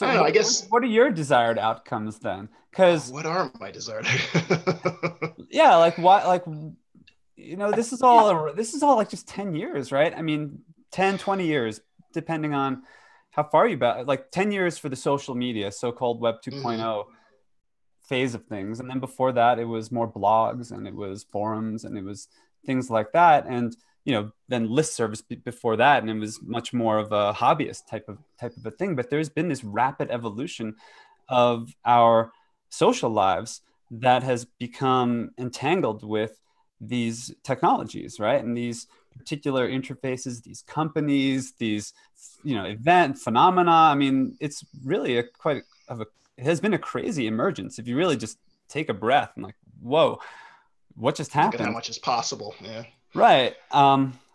B: I don't know, I guess.
A: What are your desired outcomes then? Because
B: what are my desired?
A: Yeah, like what, like, this is all like just 10 years, right? I mean, 10, 20 years, depending on how far you bet, like 10 years for the social media, so-called Web 2.0 phase of things. And then before that, it was more blogs and it was forums and it was things like that. And, then list service before that. And it was much more of a hobbyist type of a thing. But there's been this rapid evolution of our social lives that has become entangled with these technologies, right? And these particular interfaces, these companies, these, event phenomena. I mean, it's really it has been a crazy emergence. If you really just take a breath and like, whoa, what just happened?
B: Look at how much is possible. Yeah.
A: Right.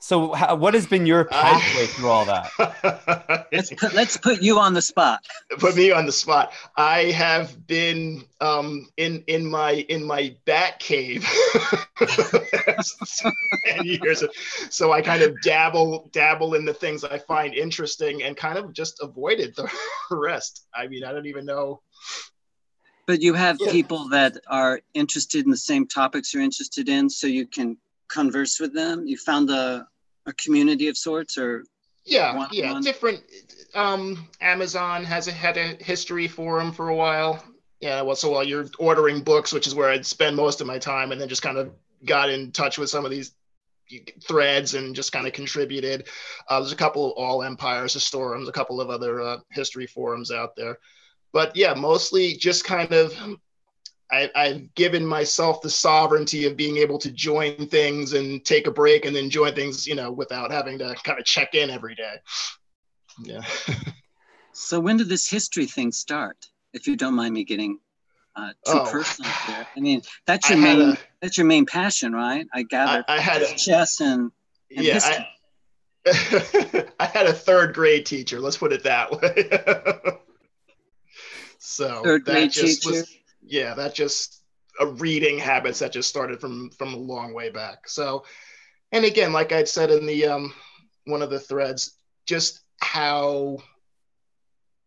A: So what has been your pathway through all that?
C: Let's put you on the spot.
B: Put me on the spot. I have been in my bat cave 10 years. So I kind of dabble in the things I find interesting and kind of just avoided the rest. I mean, I don't even know.
C: But you have people that are interested in the same topics you're interested in, so you can converse with them. You found a community of sorts, or
B: different. Amazon had a history forum for a while. So while you're ordering books, which is where I'd spend most of my time, and then just kind of got in touch with some of these threads and just kind of contributed. There's a couple of All Empires Historiums, a couple of other history forums out there, but yeah, mostly just kind of. I've given myself the sovereignty of being able to join things and take a break and then join things, without having to kind of check in every day. Yeah.
C: So when did this history thing start? If you don't mind me getting too personal there. I mean, that's your main passion, right? I gather.
B: I had
C: chess and history.
B: I had a third grade teacher. Let's put it that way. So
C: third grade teacher.
B: That just a reading habits that just started from a long way back. So, and again, like I'd said in the one of the threads, just how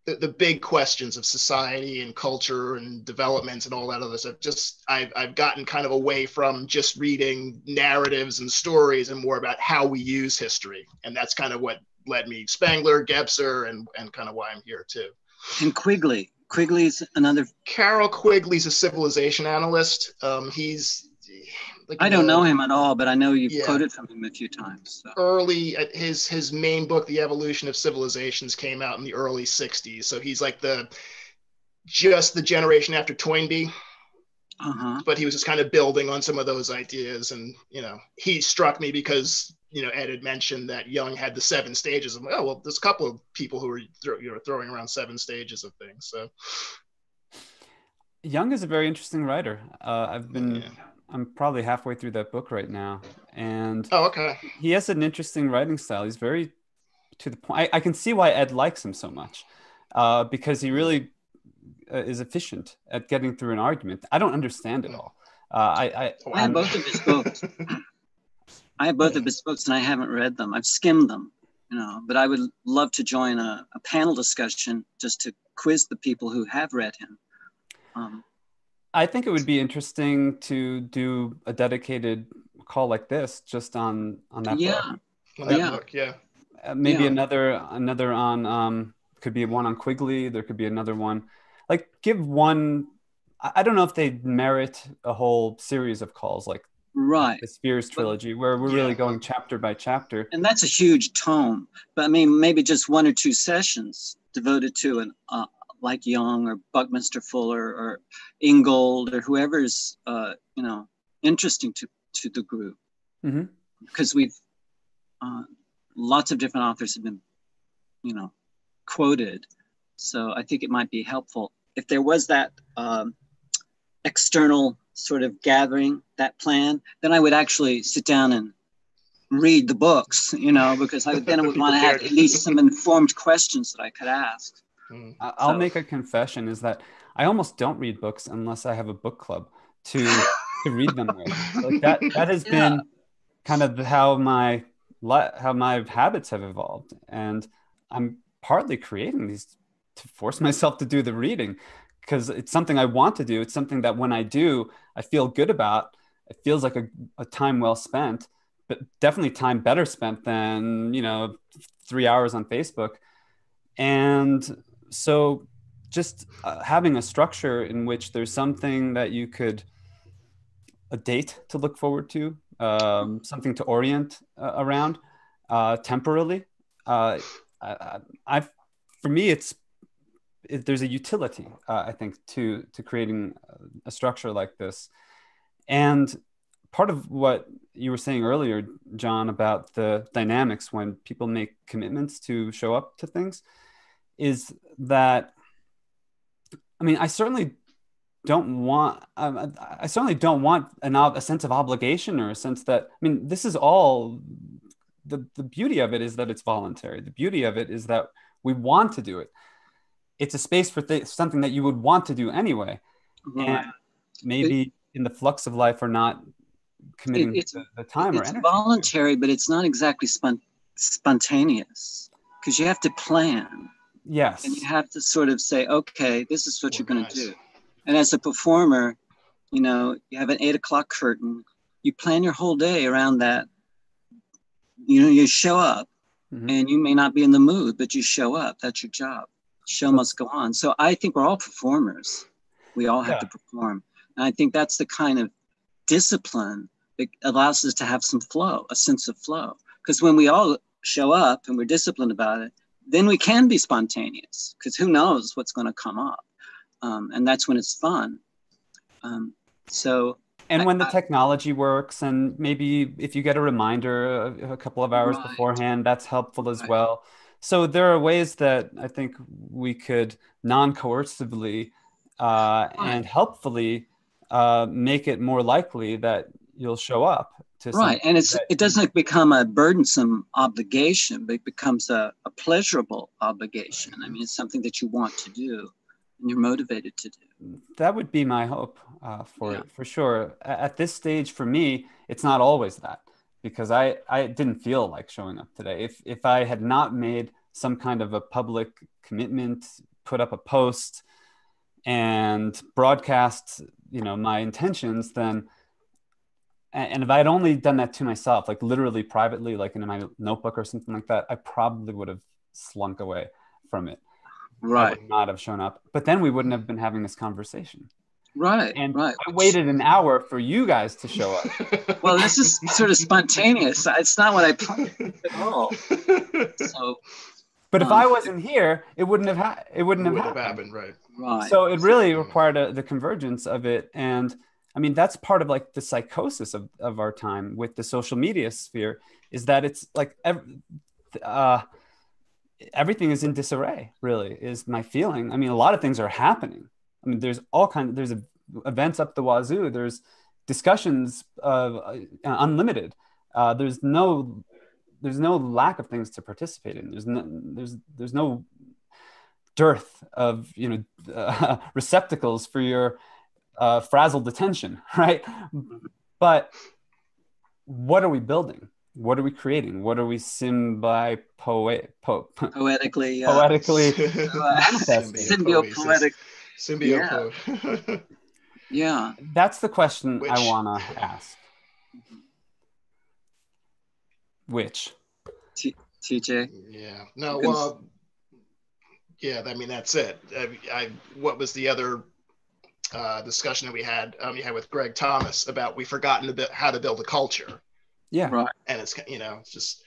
B: the big questions of society and culture and development and all that other stuff, just I've gotten kind of away from just reading narratives and stories and more about how we use history. And that's kind of what led me Spengler, Gebser, and kind of why I'm here too.
C: And Quigley's another.
B: Carroll Quigley's a civilization analyst. He's like
C: I don't know him at all, but I know you've quoted from him a few times. So.
B: Early, his main book, The Evolution of Civilizations, came out in the early 60s. So he's like just the generation after Toynbee. But he was just kind of building on some of those ideas. And, he struck me because, Ed had mentioned that Jung had the 7 stages. I'm like, oh, well, there's a couple of people who are throwing around 7 stages of things. So
A: Jung is a very interesting writer. I'm probably halfway through that book right now. And he has an interesting writing style. He's very to the point. I can see why Ed likes him so much. because he really is efficient at getting through an argument. I don't understand it all.
C: I have both of his books. I have both of his books, and I haven't read them. I've skimmed them, but I would love to join a panel discussion just to quiz the people who have read him.
A: I think it would be interesting to do a dedicated call like this just on that book.
B: On that book, yeah.
A: Maybe another on could be one on Quigley. There could be another one. Like, give one. I don't know if they merit a whole series of calls like the Spears trilogy, where we're really going chapter by chapter.
C: And that's a huge tome. But I mean, maybe just 1 or 2 sessions devoted to an like Jung or Buckminster Fuller or Ingold or whoever's interesting to the group.
A: Mm-hmm.
C: Because we've lots of different authors have been quoted, so I think it might be helpful if there was that external sort of gathering, that plan. Then I would actually sit down and read the books, because then I would want to have at least some informed questions that I could ask.
A: I'll make a confession, is that I almost don't read books unless I have a book club to read them with. Like that has been kind of how my habits have evolved, and I'm partly creating these to force myself to do the reading because it's something I want to do. It's something that when I do, I feel good about. It feels like a time well spent, but definitely time better spent than 3 hours on Facebook. And so just having a structure in which there's something that you could, a date to look forward to, something to orient around temporally. For me, there's a utility, I think, to creating a structure like this. And part of what you were saying earlier, John, about the dynamics when people make commitments to show up to things is that, I mean, I certainly don't want a sense of obligation or a sense that, I mean, this is all, the beauty of it is that it's voluntary. The beauty of it is that we want to do it. It's a space for something that you would want to do anyway. Right. And maybe in the flux of life, we're not committing the time or energy.
C: It's voluntary, but it's not exactly spontaneous because you have to plan.
A: Yes.
C: And you have to sort of say, okay, this is what you're going to do. And as a performer, you have an 8 o'clock curtain. You plan your whole day around that. You show up, and you may not be in the mood, but you show up. That's your job. Show must go on. So I think we're all performers. We all have to perform. And I think that's the kind of discipline that allows us to have some flow, a sense of flow. Because when we all show up and we're disciplined about it, then we can be spontaneous, because who knows what's going to come up. And that's when it's fun.
A: And when the technology works, and maybe if you get a reminder a couple of hours beforehand, that's helpful as well. So there are ways that I think we could non-coercively and helpfully make it more likely that you'll show up.
C: And it doesn't become a burdensome obligation, but it becomes a pleasurable obligation. I mean, it's something that you want to do and you're motivated to do.
A: That would be my hope for it, for sure. At this stage, for me, it's not always that, because I didn't feel like showing up today. If I had not made some kind of a public commitment, put up a post and broadcast, my intentions, then, and if I had only done that to myself, like literally privately, like in my notebook or something like that, I probably would have slunk away from it.
C: Right.
A: I would not have shown up. But then we wouldn't have been having this conversation.
C: Right.
A: And I waited an hour for you guys to show up.
C: Well, this is sort of spontaneous. It's not what I planned at all. So,
A: but if I wasn't here, it wouldn't have happened.
B: Right.
A: So it really required the convergence of it. And I mean, that's part of like the psychosis of our time with the social media sphere, is that it's like everything is in disarray, really, is my feeling. I mean, a lot of things are happening. I mean, there's there's events up the wazoo. There's discussions of unlimited. There's no lack of things to participate in. There's no dearth of, receptacles for your frazzled attention, right? But what are we building? What are we creating? What are we
C: poetically
A: manifesting?
C: Symbiopoetic.
B: Symbiopoetic.
C: Yeah.
A: That's the question I want to ask. Which?
C: TJ?
B: Yeah. No, well, yeah, I mean, that's it. What was the other discussion that we had? You had with Greg Thomas about we've forgotten a bit how to build a culture.
A: Yeah.
C: Right.
B: And it's, it's just,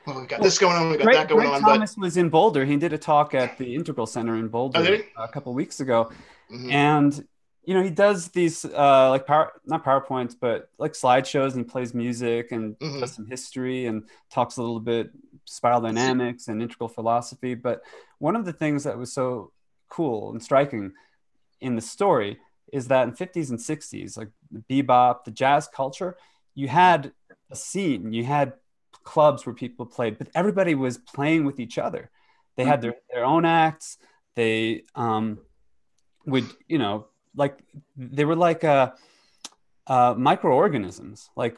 B: well, we've got this going on, we've got that going
A: Greg
B: on.
A: Thomas was in Boulder. He did a talk at the Integral Center in Boulder a couple of weeks ago. Mm-hmm. And, he does these not PowerPoints, but like slideshows, and he plays music and does some history and talks a little bit spiral dynamics and integral philosophy. But one of the things that was so cool and striking in the story is that in 50s and 60s, like the bebop, the jazz culture, you had a scene, you had clubs where people played, but everybody was playing with each other. They had their own acts. They would, like they were like microorganisms, like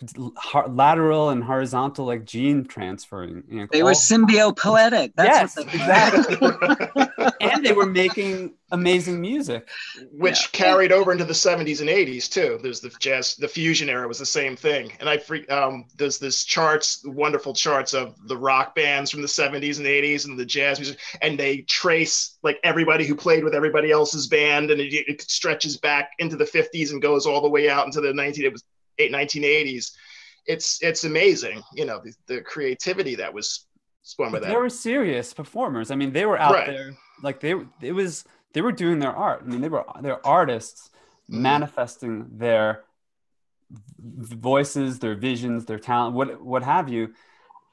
A: lateral and horizontal, like gene transferring.
C: They were symbiopoetic.
A: That's exactly. And they were making amazing music,
B: which carried over into the 70s and 80s too. There's the jazz, the fusion era was the same thing. And there's this wonderful charts of the rock bands from the 70s and 80s and the jazz music, and they trace like everybody who played with everybody else's band, and it stretches back into the 50s and goes all the way out into the 1980s. It's amazing, the creativity that was spun by that.
A: They were serious performers. I mean, they were out there, like they were doing their art. I mean, they're artists manifesting their voices, their visions, their talent, what have you.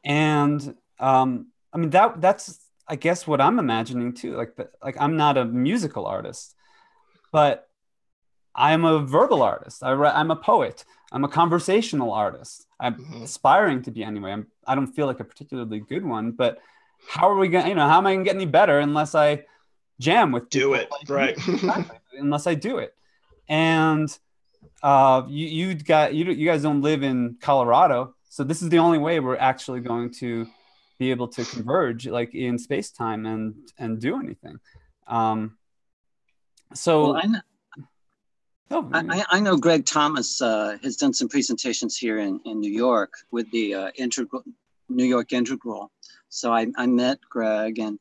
A: And I mean, that's I guess what I'm imagining too. Like I'm not a musical artist, but I'm a verbal artist. I'm a poet. I'm a conversational artist. I'm aspiring to be anyway. I don't feel like a particularly good one, but how are we going? How am I going to get any better unless I jam with people?
B: Do it right.
A: Unless I do it. And you guys don't live in Colorado, so this is the only way we're actually going to be able to converge, like in space time, and do anything.
C: I know Greg Thomas has done some presentations here in New York with the New York Integral. So I met Greg, and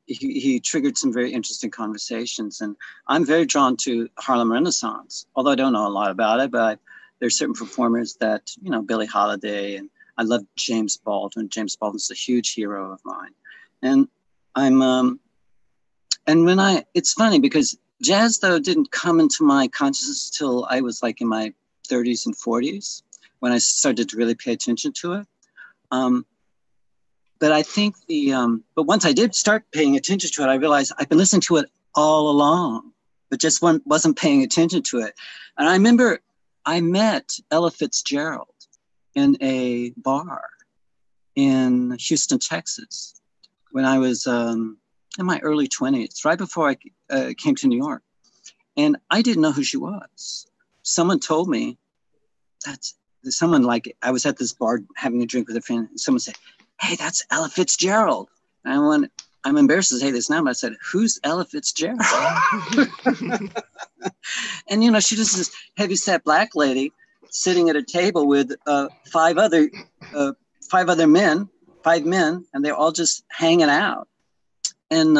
C: he triggered some very interesting conversations. And I'm very drawn to Harlem Renaissance, although I don't know a lot about it, but there's certain performers that, Billie Holiday, and I love James Baldwin. James Baldwin's a huge hero of mine. And it's funny because jazz, though, didn't come into my consciousness till I was like in my 30s and 40s when I started to really pay attention to it. But I think but once I did start paying attention to it, I realized I've been listening to it all along, but just wasn't paying attention to it. And I remember I met Ella Fitzgerald in a bar in Houston, Texas, when I was in my early 20s, right before I came to New York. And I didn't know who she was. Someone told me I was at this bar having a drink with a friend, and someone said, "Hey, that's Ella Fitzgerald." And I'm embarrassed to say this now, but I said, "Who's Ella Fitzgerald?" And, she was this heavyset black lady sitting at a table with five men, and they're all just hanging out. And,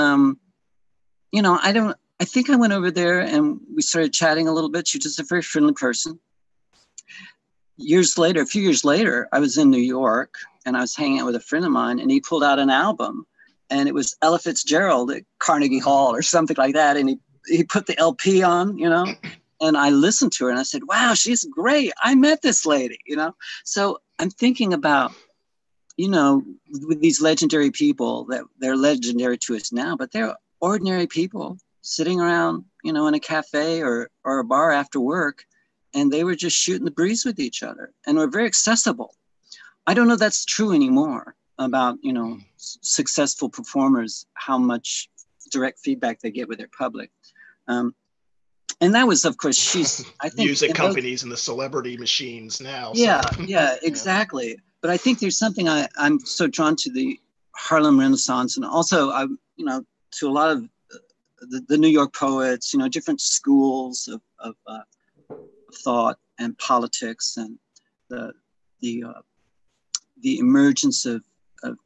C: I think I went over there and we started chatting a little bit. She's just a very friendly person. A few years later, I was in New York and I was hanging out with a friend of mine, and he pulled out an album, and it was Ella Fitzgerald at Carnegie Hall or something like that. And he put the LP on, and I listened to her and I said, "Wow, she's great. I met this lady," So I'm thinking about, with these legendary people that they're legendary to us now, but they're ordinary people sitting around, in a cafe or a bar after work, and they were just shooting the breeze with each other and were very accessible. I don't know if that's true anymore. about, you know, successful performers, how much direct feedback they get with their public. And that was, of course, I think
B: music companies and the celebrity machines now.
C: Yeah,
B: so.
C: yeah, exactly. Yeah. But I think there's something I'm so drawn to the Harlem Renaissance, and also you know, to a lot of the New York poets, you know, different schools of thought and politics, and the emergence of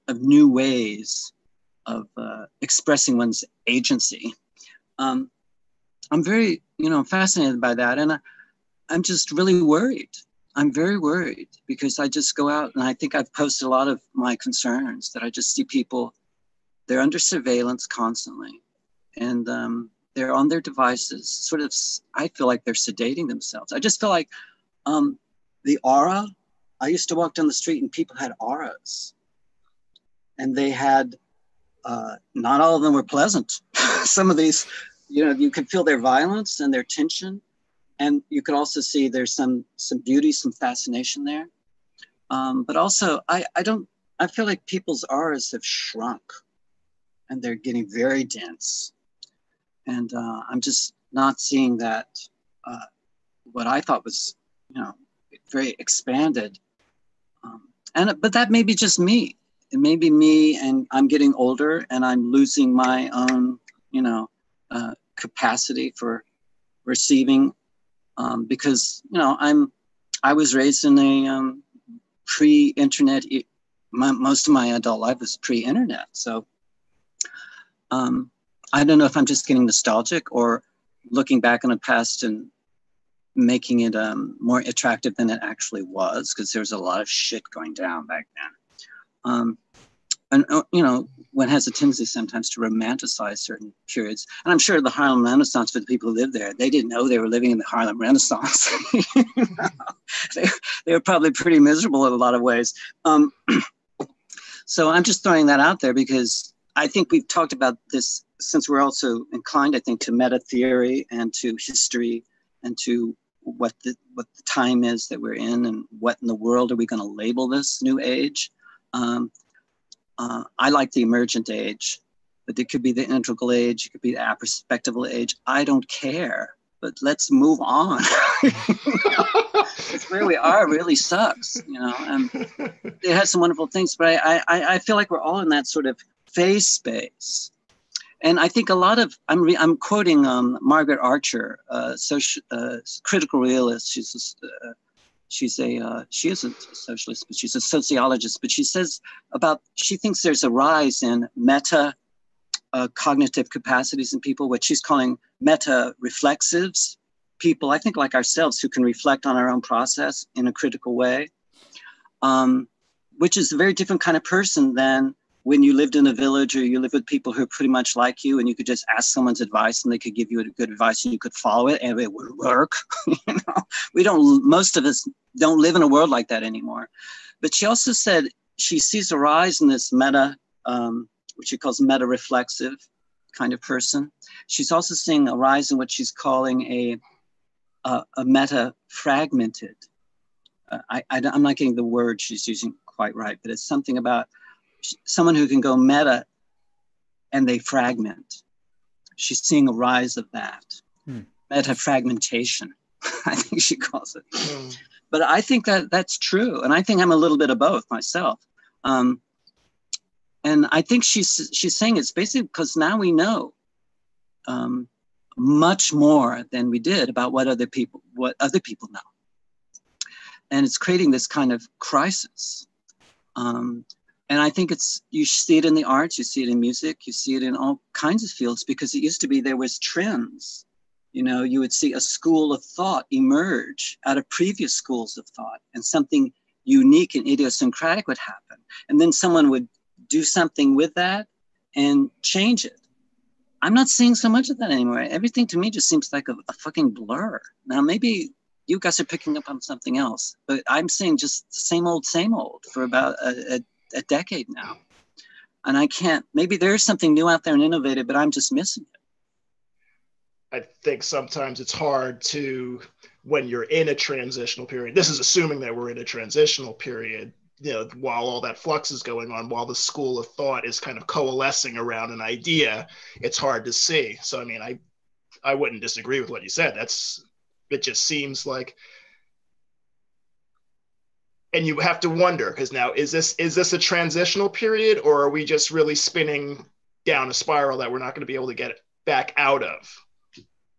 C: new ways of expressing one's agency. I'm very, you know, fascinated by that, and I'm just really worried. I'm very worried because I just go out and I think I've posted a lot of my concerns that I just see people, they're under surveillance constantly, and they're on their devices, sort of, I feel like they're sedating themselves. I just feel like the aura, I used to walk down the street and people had auras, and they had, not all of them were pleasant. Some of these, you know, you could feel their violence and their tension. And you could also see there's some beauty, some fascination there. But also, I feel like people's auras have shrunk and they're getting very dense. And I'm just not seeing that, what I thought was, you know, very expanded. But that may be just me. It may be me, and I'm getting older and I'm losing my own, you know, capacity for receiving. Because, you know, I was raised in a pre-internet, most of my adult life was pre-internet. So I don't know if I'm just getting nostalgic or looking back on the past and making it more attractive than it actually was, because there was a lot of shit going down back then. And, you know, one has a tendency sometimes to romanticize certain periods. And I'm sure the Harlem Renaissance, for the people who lived there, they didn't know they were living in the Harlem Renaissance. You know? They were probably pretty miserable in a lot of ways. So I'm just throwing that out there because I think we've talked about this, since we're also inclined, I think, to meta theory and to history and to what the time is that we're in and what in the world are we going to label this new age. I like the emergent age, but it could be the integral age, it could be the aperspectival age. I don't care, but let's move on. It's where we are really sucks, you know. It has some wonderful things, but I feel like we're all in that sort of phase space. And I think a lot of, I'm quoting Margaret Archer, critical realist. She is a socialist, but she's a sociologist. But she says she thinks there's a rise in meta cognitive capacities in people, what she's calling meta reflexives, people, I think like ourselves, who can reflect on our own process in a critical way, which is a very different kind of person than when you lived in a village or you live with people who are pretty much like you, and you could just ask someone's advice and they could give you good advice and you could follow it and it would work. You know, most of us don't live in a world like that anymore. But she also said she sees a rise in this meta, which she calls meta reflexive kind of person. She's also seeing a rise in what she's calling a meta fragmented. I'm not getting the word she's using quite right, but it's something about someone who can go meta and they fragment. She's seeing a rise of that. Meta fragmentation, I think she calls it. But I think that's true. And I think I'm a little bit of both myself. And I think she's saying it's basically because now we know much more than we did about what other people know. And it's creating this kind of crisis. And I think you see it in the arts, you see it in music, you see it in all kinds of fields, because it used to be there was trends. You know, you would see a school of thought emerge out of previous schools of thought, and something unique and idiosyncratic would happen. And then someone would do something with that and change it. I'm not seeing so much of that anymore. Everything to me just seems like a fucking blur. Now, maybe you guys are picking up on something else, but I'm seeing just the same old for about a decade now. And I can't, maybe there's something new out there and innovative, but I'm just missing it.
B: I think sometimes it's hard to, when you're in a transitional period, this is assuming that we're in a transitional period, while all that flux is going on, while the school of thought is kind of coalescing around an idea, it's hard to see. So, I mean, I wouldn't disagree with what you said. It just seems like, and you have to wonder, because now is this a transitional period, or are we just really spinning down a spiral that we're not going to be able to get back out of?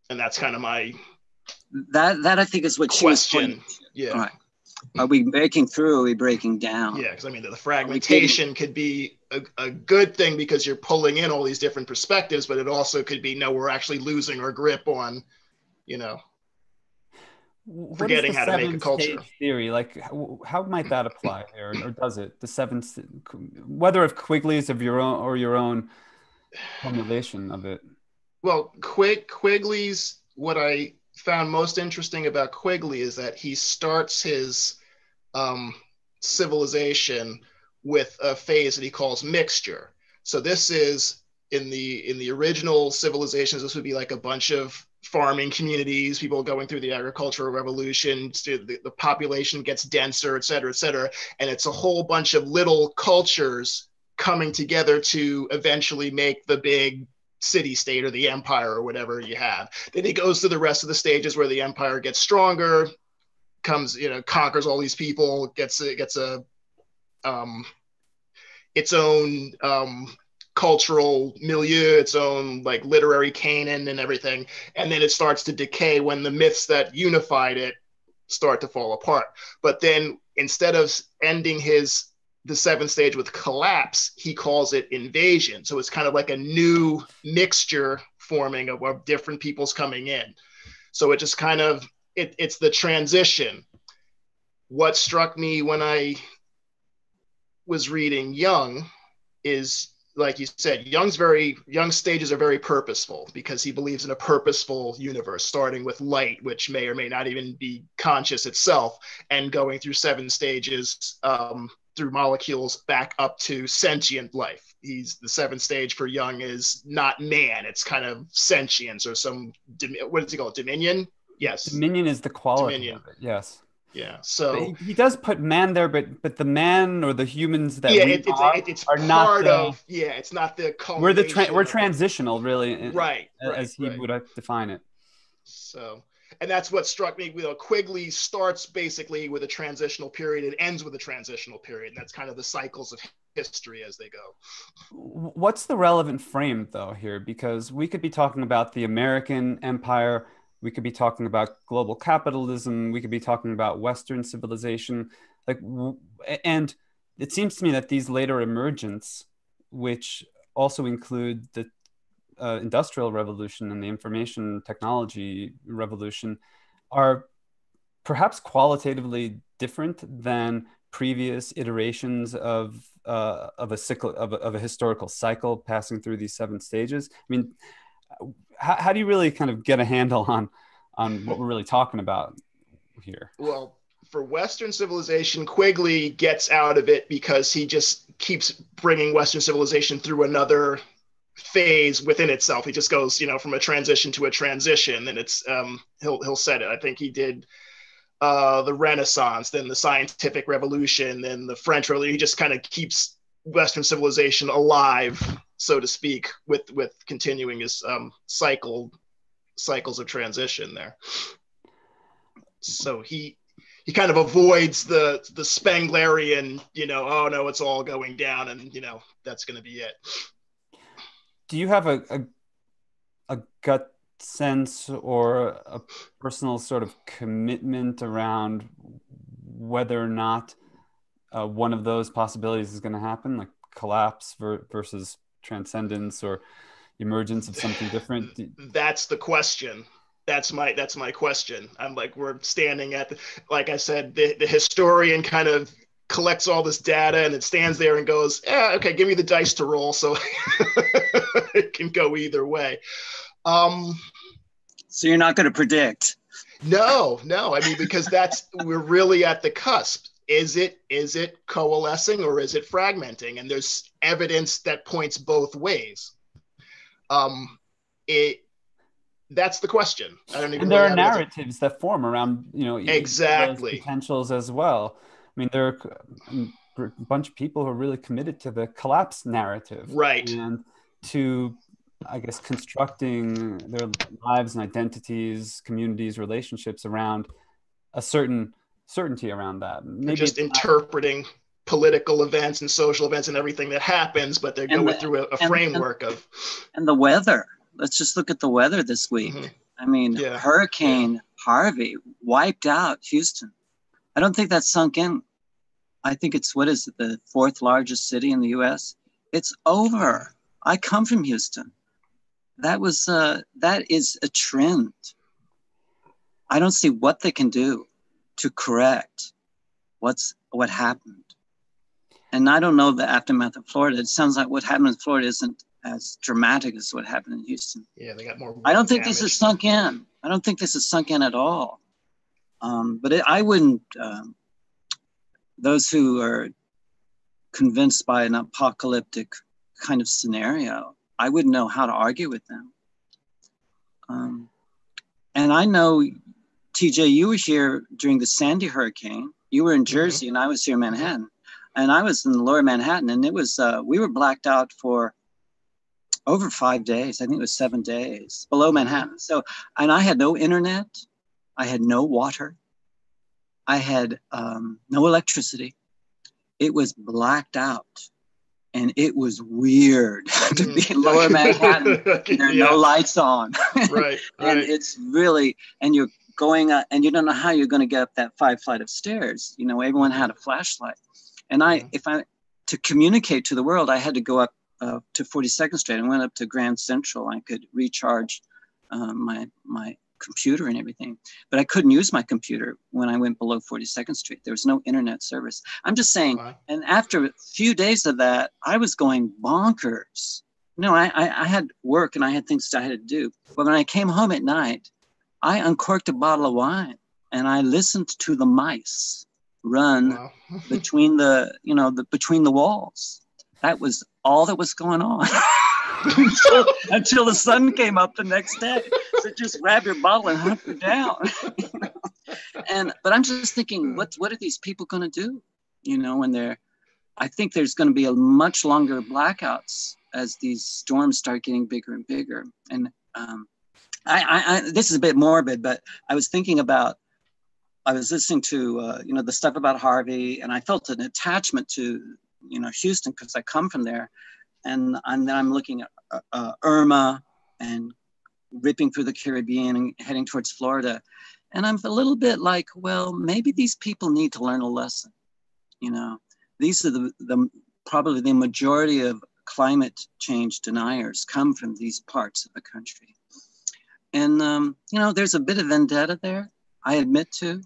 B: And that's kind of my
C: that I think is what
B: question. Yeah.
C: All right. Are we breaking through? Or are we breaking down?
B: Yeah, because I mean, the fragmentation could be a good thing because you're pulling in all these different perspectives, but it also could be, no, we're actually losing our grip on, forgetting how to make a culture.
A: Theory, like how might that apply here, or does it? The seven, whether of Quigley's of your own or your own formulation of it.
B: Well, Quigley's, what I found most interesting about Quigley is that he starts his civilization with a phase that he calls mixture. So this is in the original civilizations, this would be like a bunch of farming communities, people going through the agricultural revolution, the population gets denser, et cetera, and it's a whole bunch of little cultures coming together to eventually make the big city state or the empire or whatever you have. Then he goes through the rest of the stages where the empire gets stronger, conquers all these people, gets its own cultural milieu, its own like literary canon and everything, and then it starts to decay when the myths that unified it start to fall apart. But then instead of ending the seventh stage with collapse, he calls it invasion. So it's kind of like a new mixture forming of different peoples coming in. So it just kind of, it's the transition. What struck me when I was reading Jung is, like you said, Jung's stages are very purposeful because he believes in a purposeful universe, starting with light, which may or may not even be conscious itself, and going through 7 stages through molecules back up to sentient life. The 7th stage for Jung is not man, it's kind of sentience or some, what does he call it, dominion? Yes.
A: Dominion is the quality of it, yes.
B: Yeah, so
A: he does put man there, but the man or the humans that
B: it's
A: are
B: part
A: not
B: of it's not the culmination.
A: We're transitional, really,
B: right,
A: as he would define it.
B: So, and that's what struck me. Quigley starts basically with a transitional period and ends with a transitional period, and that's kind of the cycles of history as they go.
A: What's the relevant frame though here? Because we could be talking about the American empire. We could be talking about global capitalism. We could be talking about Western civilization. And it seems to me that these later emergents, which also include the Industrial Revolution and the information technology revolution, are perhaps qualitatively different than previous iterations of a historical cycle passing through these 7 stages. I mean, how do you really kind of get a handle on what we're really talking about here?
B: Well, for Western civilization, Quigley gets out of it because he just keeps bringing Western civilization through another phase within itself. He just goes, from a transition to a transition, and it's he'll set it. I think he did the Renaissance, then the Scientific Revolution, then the French Revolution. He just kind of keeps Western civilization alive, so to speak, with continuing his cycles of transition there. So he kind of avoids the Spenglerian, oh no, it's all going down, and that's going to be it.
A: Do you have a gut sense or a personal sort of commitment around whether or not one of those possibilities is going to happen, like collapse versus transcendence or emergence of something different?
B: That's the question. That's my question. I'm like, we're standing at like I said, the historian kind of collects all this data and it stands there and goes, okay, give me the dice to roll. So it can go either way.
C: So you're not going to predict?
B: No. I mean, because we're really at the cusp. Is it coalescing or is it fragmenting? And there's evidence that points both ways. That's the question. I don't even.
A: And there are narratives that form around,
B: exactly
A: those potentials as well. I mean, bunch of people who are really committed to the collapse narrative,
B: Right.
A: and to, I guess, constructing their lives and identities, communities, relationships around a certain certainty around that.
B: Maybe just interpreting political events and social events and everything that happens, but they're going through a framework of.
C: And the weather. Let's just look at the weather this week. Mm-hmm. I mean, Hurricane Harvey wiped out Houston. I don't think that's sunk in. I think it's, what is it, the 4th largest city in the U.S.? It's over. I come from Houston. That is a trend. I don't see what they can do to correct what happened. And I don't know the aftermath of Florida. It sounds like what happened in Florida isn't as dramatic as what happened in Houston.
B: Yeah, they got more.
C: I don't think this is sunk in. I don't think this is sunk in at all. I wouldn't. Those who are convinced by an apocalyptic kind of scenario, I wouldn't know how to argue with them. And I know, TJ, you were here during the Sandy hurricane. You were in Jersey, and I was here in Manhattan. And I was in lower Manhattan, and it was we were blacked out for over 5 days. I think it was 7 days below Manhattan. So, and I had no internet. I had no water. I had no electricity. It was blacked out. And it was weird to be in lower Manhattan. There are no lights on.
B: Right.
C: And it's really, and you're going up, and you don't know how you're going to get up that 5 flight of stairs. You know, everyone had a flashlight. And to communicate to the world, I had to go up to 42nd Street. I went up to Grand Central. I could recharge my computer and everything, but I couldn't use my computer when I went below 42nd Street. There was no internet service. I'm just saying, and after a few days of that, I was going bonkers. No, I had work and I had things I had to do. But when I came home at night, I uncorked a bottle of wine and I listened to the mice run between between the walls. That was all that was going on. until the sun came up the next day. So just grab your bottle and hunker down. But I'm just thinking, what are these people going to do? You know, when I think there's going to be a much longer blackouts as these storms start getting bigger and bigger. And this is a bit morbid, but I was thinking about, I was listening to the stuff about Harvey, and I felt an attachment to Houston because I come from there. And then I'm looking at Irma and ripping through the Caribbean and heading towards Florida. And I'm a little bit like, well, maybe these people need to learn a lesson. These are probably the majority of climate change deniers come from these parts of the country. And, there's a bit of vendetta there, I admit to.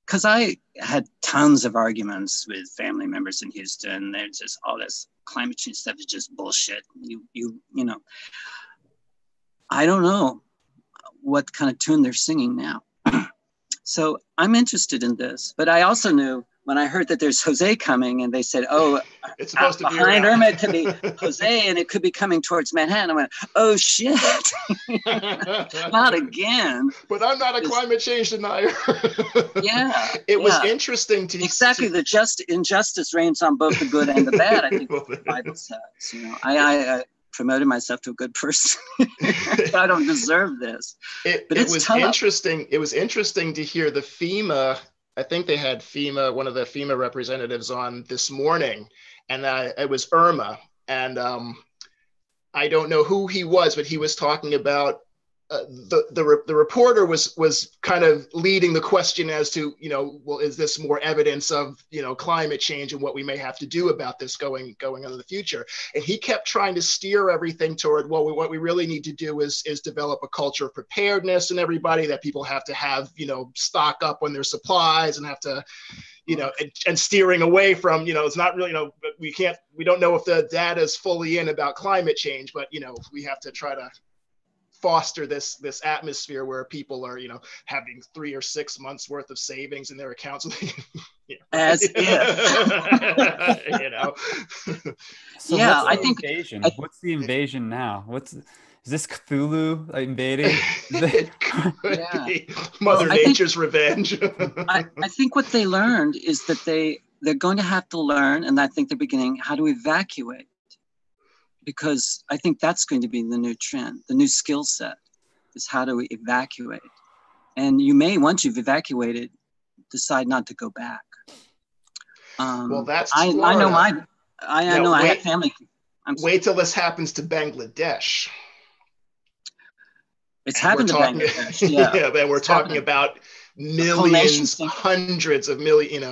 C: Because I had tons of arguments with family members in Houston. They're just, all this climate change stuff is just bullshit. I don't know what kind of tune they're singing now. So I'm interested in this, but I also knew when I heard that there's Jose coming and they said, oh,
B: it's supposed to be
C: behind Irma it could be Jose and it could be coming towards Manhattan. I went, oh shit, not again.
B: But I'm not a climate change denier.
C: Yeah.
B: It was interesting to
C: exactly the injustice reigns on both the good and the bad, I think the Bible says. I promoted myself to a good person. I don't deserve this.
B: It was interesting. It was interesting to hear the FEMA. I think they had one of the FEMA representatives on this morning, and it was Irma. And I don't know who he was, but he was talking about the reporter was kind of leading the question as to, well, is this more evidence of, climate change and what we may have to do about this going on in the future? And he kept trying to steer everything toward, well, what we really need to do is develop a culture of preparedness in everybody, that people have to have, stock up on their supplies and have to, and steering away from, it's not really, we don't know if the data is fully in about climate change, but, we have to try to foster this atmosphere where people are, having 3 or 6 months worth of savings in their accounts.
C: As if.
A: So
C: yeah,
A: I
C: think.
A: What's the invasion now? Is this Cthulhu invading?
B: It could
C: Yeah.
B: be Mother
C: Well,
B: Nature's revenge.
C: I think what they learned is that they're going to have to learn, and I think they're beginning, how to evacuate. Because I think that's going to be the new trend, the new skill set is how to evacuate. And you may, once you've evacuated, decide not to go back.
B: Well, that's
C: I know
B: Florida.
C: I know I have family.
B: Wait till this happens to Bangladesh.
C: It's
B: And
C: happened to Bangladesh. Yeah,
B: yeah, then we're talking about millions, hundreds of millions,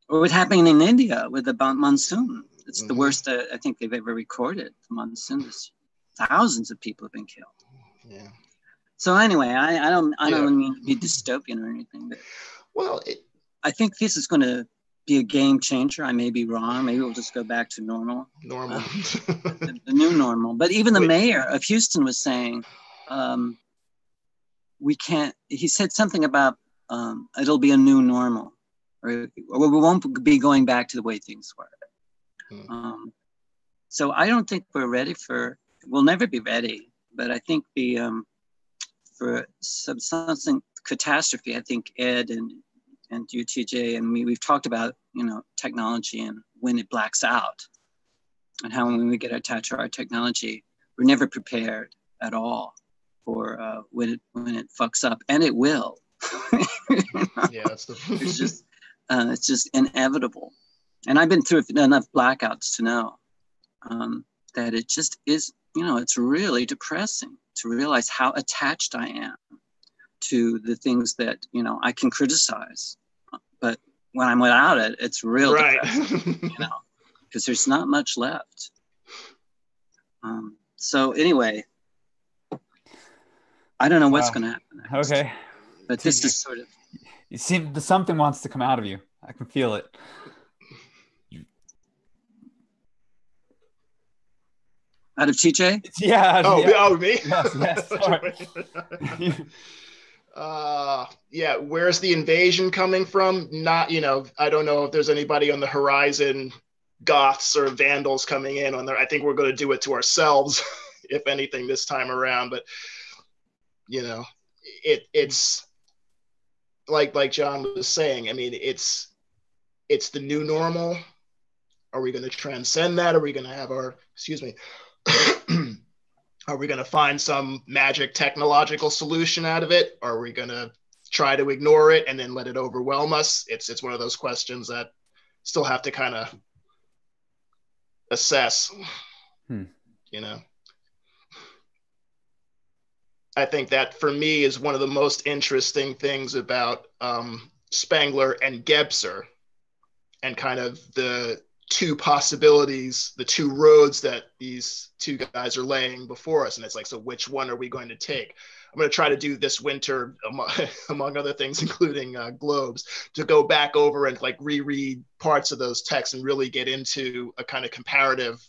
C: Or what's happening in India with the monsoon. It's the
B: Mhm.
C: worst I think they've ever recorded. The monsoon, thousands of people have been killed.
B: Yeah.
C: So anyway, I don't mean to be dystopian or anything, but
B: Well,
C: I think this is going to be a game changer. I may be wrong. Maybe we'll just go back to normal.
B: normal.
C: The new normal. But even the mayor of Houston was saying, we can't. He said something about it'll be a new normal, or we won't be going back to the way things were. So I don't think we're ready we'll never be ready, but I think for something catastrophe, I think Ed and you, TJ, and me, we've talked about, technology and when it blacks out and how when we get attached to our technology, we're never prepared at all for when it fucks up, and it will.
B: Yeah, that's
C: it's just inevitable. And I've been through enough blackouts to know that it just is, it's really depressing to realize how attached I am to the things that, I can criticize. But when I'm without it, it's real depressing, because there's not much left. So anyway, I don't know what's going to happen next.
A: Okay.
C: But this is sort of...
A: You seem something wants to come out of you. I can feel it.
C: Out of TJ?
A: Yeah.
B: Oh, me?
A: Yes. Sorry.
B: Yeah. Where's the invasion coming from? Not, I don't know if there's anybody on the horizon, goths or vandals coming in on there. I think we're going to do it to ourselves, if anything, this time around. But, it's like John was saying. I mean, it's the new normal. Are we going to transcend that? Are we going to have are we going to find some magic technological solution out of it? Or are we going to try to ignore it and then let it overwhelm us? It's one of those questions that still have to kind of assess, I think that for me is one of the most interesting things about Spengler and Gebser, and kind of the two possibilities, the two roads that these two guys are laying before us. And it's like, so which one are we going to take? I'm going to try to do this winter, among other things, including Globes, to go back over and like reread parts of those texts and really get into a kind of comparative,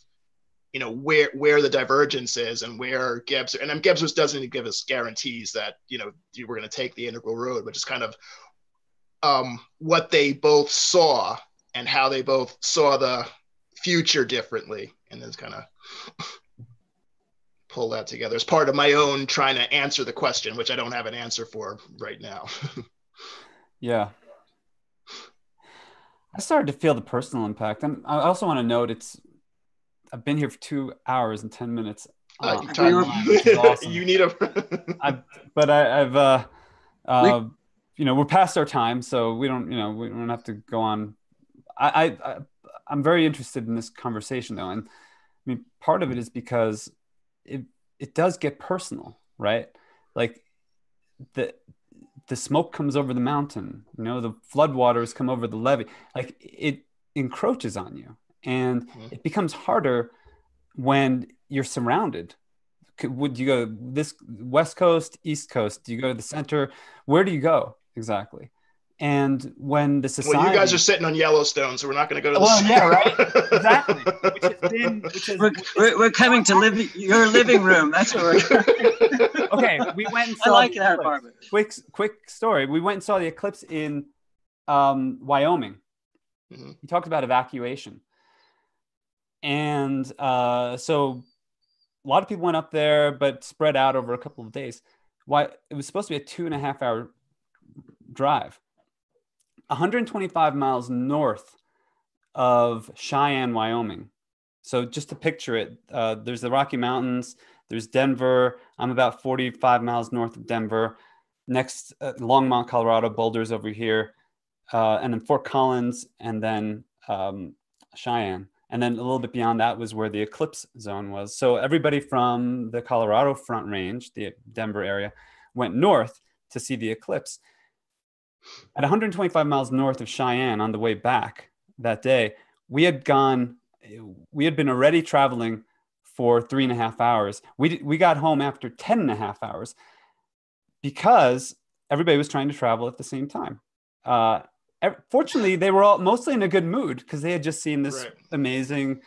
B: where the divergence is and where Gebser, and Gebser doesn't give us guarantees that, you were going to take the integral road, but just kind of what they both saw and how they both saw the future differently, and then kind of pull that together as part of my own trying to answer the question, which I don't have an answer for right now.
A: Yeah. I started to feel the personal impact. And I also want to note I've been here for 2 hours and 10 minutes. Which is awesome.
B: You need a...
A: we're past our time, so we don't have to go on. I'm very interested in this conversation though. And I mean, part of it is because it does get personal, right? Like the smoke comes over the mountain, the floodwaters come over the levee, like it encroaches on you, and it becomes harder when you're surrounded. Would you go this West Coast, East Coast? Do you go to the center? Where do you go exactly? And when the society...
B: Well, you guys are sitting on Yellowstone, so we're not going to go to the...
A: Well, yeah, right? Exactly.
C: We're coming to your living room. That's what we're...
A: Okay, we went and saw...
C: I like that apartment.
A: Quick story. We went and saw the eclipse in Wyoming.
B: Mm-hmm.
A: He talked about evacuation. And so a lot of people went up there, but spread out over a couple of days. Why? It was supposed to be a 2.5-hour drive, 125 miles north of Cheyenne, Wyoming. So just to picture it, there's the Rocky Mountains, there's Denver. I'm about 45 miles north of Denver. Next, Longmont, Colorado, Boulder's over here, and then Fort Collins, and then Cheyenne. And then a little bit beyond that was where the eclipse zone was. So everybody from the Colorado Front Range, the Denver area, went north to see the eclipse. At 125 miles north of Cheyenne on the way back that day, we had been already traveling for 3.5 hours. We got home after 10.5 hours because everybody was trying to travel at the same time. Fortunately, they were all mostly in a good mood because they had just seen this amazing,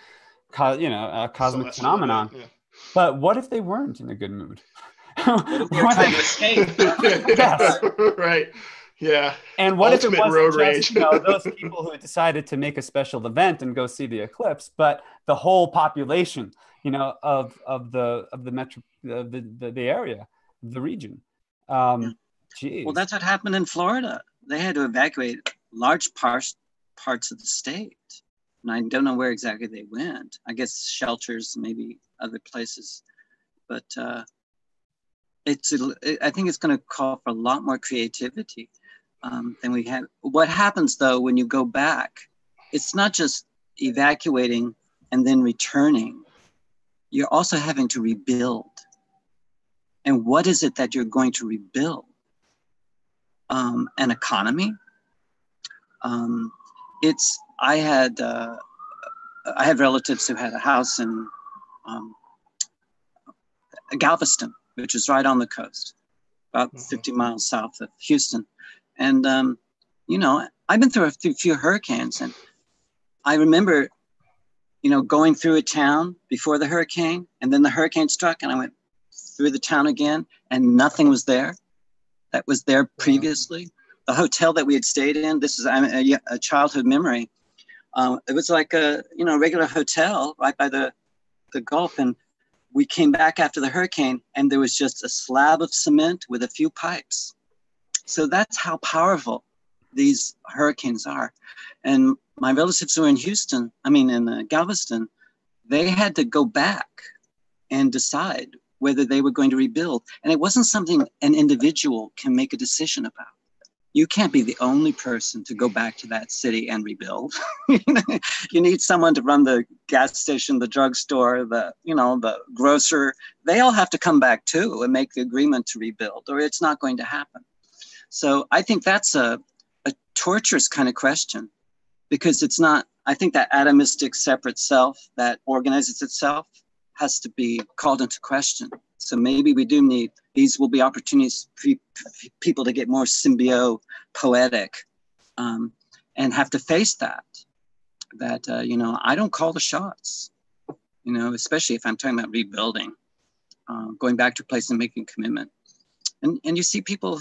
A: cosmic phenomenon. Yeah. But what if they weren't in a good mood?
C: What if they were trying to escape?
A: Yes.
B: Right. Yeah.
A: And what
B: Ultimate
A: if it
B: road
A: wasn't
B: rage.
A: just those people who decided to make a special event and go see the eclipse, but the whole population, of the metro, the area, the region. Geez.
C: Well, that's what happened in Florida. They had to evacuate large parts of the state. And I don't know where exactly they went. I guess shelters, maybe other places. But I think it's going to call for a lot more creativity than we have. What happens, though, when you go back, it's not just evacuating and then returning. You're also having to rebuild. And what is it that you're going to rebuild? An economy. I had relatives who had a house in Galveston, which is right on the coast, about 50 miles south of Houston. And, I've been through a few hurricanes, and I remember, going through a town before the hurricane, and then the hurricane struck, and I went through the town again, and nothing was there that was there previously. The hotel that we had stayed in, this is a childhood memory. It was like a regular hotel right by the Gulf, and we came back after the hurricane, and there was just a slab of cement with a few pipes. So that's how powerful these hurricanes are. And my relatives who were in Galveston, they had to go back and decide whether they were going to rebuild. And it wasn't something an individual can make a decision about. You can't be the only person to go back to that city and rebuild. You need someone to run the gas station, the drugstore, the grocer. They all have to come back too and make the agreement to rebuild, or it's not going to happen. So I think that's a torturous kind of question, because it's not, I think that atomistic separate self that organizes itself has to be called into question. So maybe we do need, these will be opportunities for people to get more symbiotic and have to face that I don't call the shots, especially if I'm talking about rebuilding, going back to a place and making a commitment. And you see people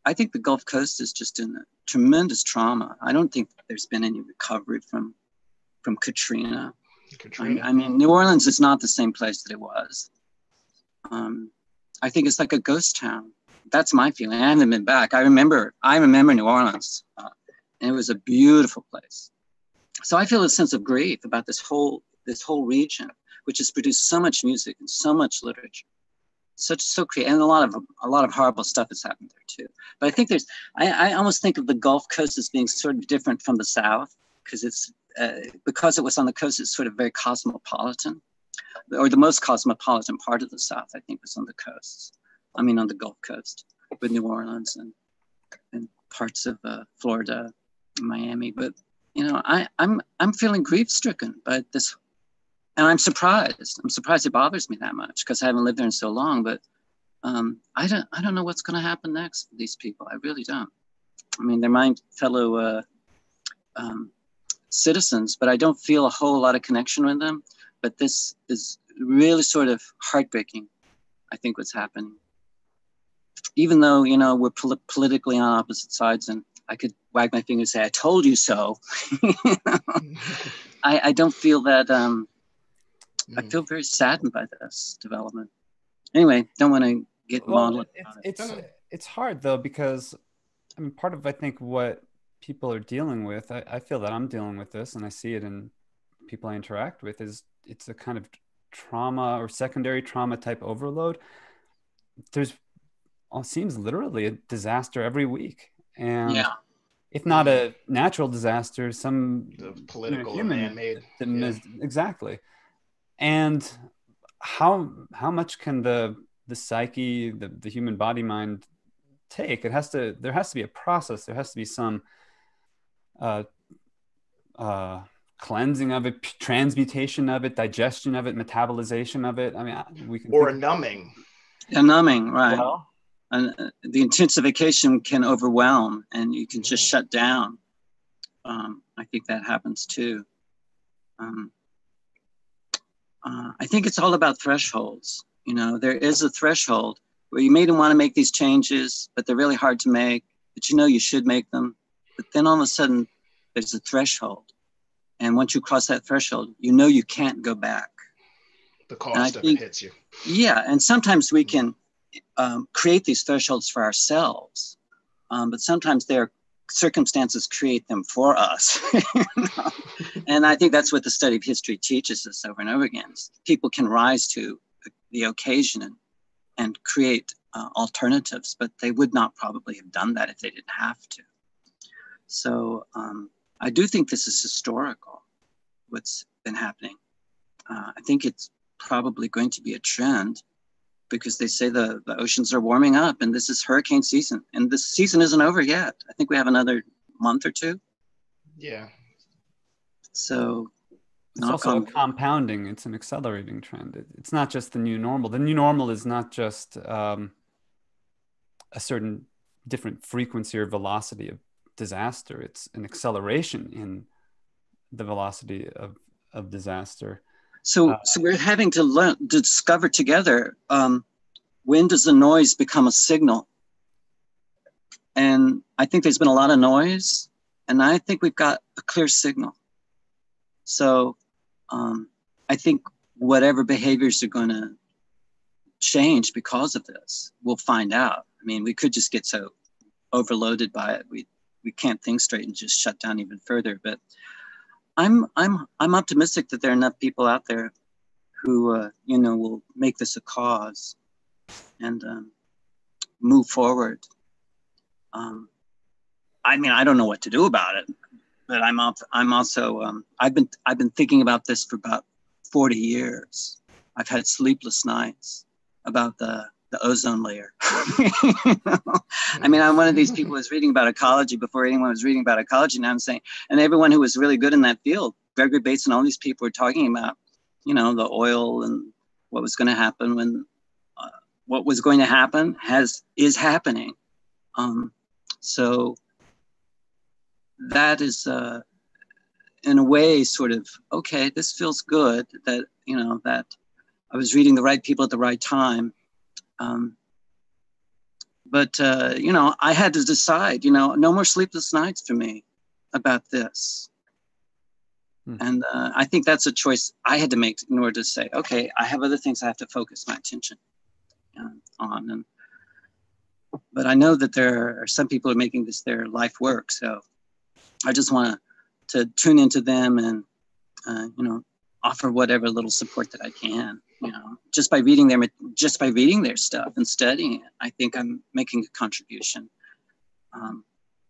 C: I think the Gulf Coast is just in a tremendous trauma. I don't think there's been any recovery from Katrina. I mean, New Orleans is not the same place that it was. I think it's like a ghost town. That's my feeling. I haven't been back. I remember New Orleans, and it was a beautiful place. So I feel a sense of grief about this whole region, which has produced so much music and so much literature, so creative, and a lot of horrible stuff has happened there too. But I think I almost think of the Gulf Coast as being sort of different from the South, because it was on the coast, it's sort of very cosmopolitan, or the most cosmopolitan part of the South, I think, was on the coasts. On the Gulf Coast, with New Orleans and parts of Florida, and Miami. But I'm feeling grief-stricken by this, and I'm surprised. I'm surprised it bothers me that much, because I haven't lived there in so long. But I don't know what's going to happen next for these people. I really don't. They're my fellow citizens, but I don't feel a whole lot of connection with them. But this is really sort of heartbreaking, I think, what's happening. Even though, we're politically on opposite sides, and I could wag my finger and say, I told you so. I don't feel that I feel very saddened by this development. Anyway, don't want to get maudlin.
A: It's hard though, because I mean, part of, I think, what people are dealing with, I feel that I'm dealing with this, and I see it in people I interact with, is it's a kind of trauma or secondary trauma type overload. There's, it seems literally a disaster every week. And if not a natural disaster, some
B: political,
A: human
B: man-made.
A: Exactly. And how much can the psyche, the human body mind take? There has to be a process. There has to be some cleansing of it, transmutation of it, digestion of it, metabolization of it. I mean, we can
B: or a numbing.
C: A numbing, right?
A: Well,
C: and the intensification can overwhelm, and you can just shut down. I think that happens too. I think it's all about thresholds. You know, there is a threshold where you may want to make these changes, but they're really hard to make, but you know you should make them. But then all of a sudden, there's a threshold. And once you cross that threshold, you know you can't go back.
B: The cost of it hits you.
C: Yeah, and sometimes we can create these thresholds for ourselves, but sometimes their circumstances create them for us. You know? And I think that's what the study of history teaches us over and over again. People can rise to the occasion and create alternatives, but they would not probably have done that if they didn't have to. So I do think this is historical, what's been happening. I think it's probably going to be a trend, because they say the oceans are warming up, and this is hurricane season, and this season isn't over yet. I think we have another month or two.
B: Yeah.
C: So
A: it's also compounding. It's an accelerating trend. It's not just the new normal. The new normal is not just a certain different frequency or velocity of disaster. It's an acceleration in the velocity of disaster.
C: So we're having to discover together, when does the noise become a signal? And I think there's been a lot of noise, and I think we've got a clear signal. So I think whatever behaviors are going to change because of this, we'll find out. I mean, we could just get so overloaded by it, we can't think straight and just shut down even further. But I'm optimistic that there are enough people out there who will make this a cause and move forward. I mean, I don't know what to do about it, but I'm also I've been thinking about this for about 40 years. I've had sleepless nights about the ozone layer. You know? I mean, I'm one of these people who was reading about ecology before anyone was reading about ecology. Now I'm saying, and everyone who was really good in that field, Gregory Bates and all these people were talking about, the oil and what was going to happen when, what was going to happen is happening. So that is, in a way, sort of, okay, this feels good that, that I was reading the right people at the right time. But I had to decide, no more sleepless nights for me about this. And I think that's a choice I had to make in order to say, okay, I have other things I have to focus my attention on. But I know that there are some people who are making this their life work. So I just want to tune into them and, offer whatever little support that I can. Just by reading their stuff and studying it, I think I'm making a contribution.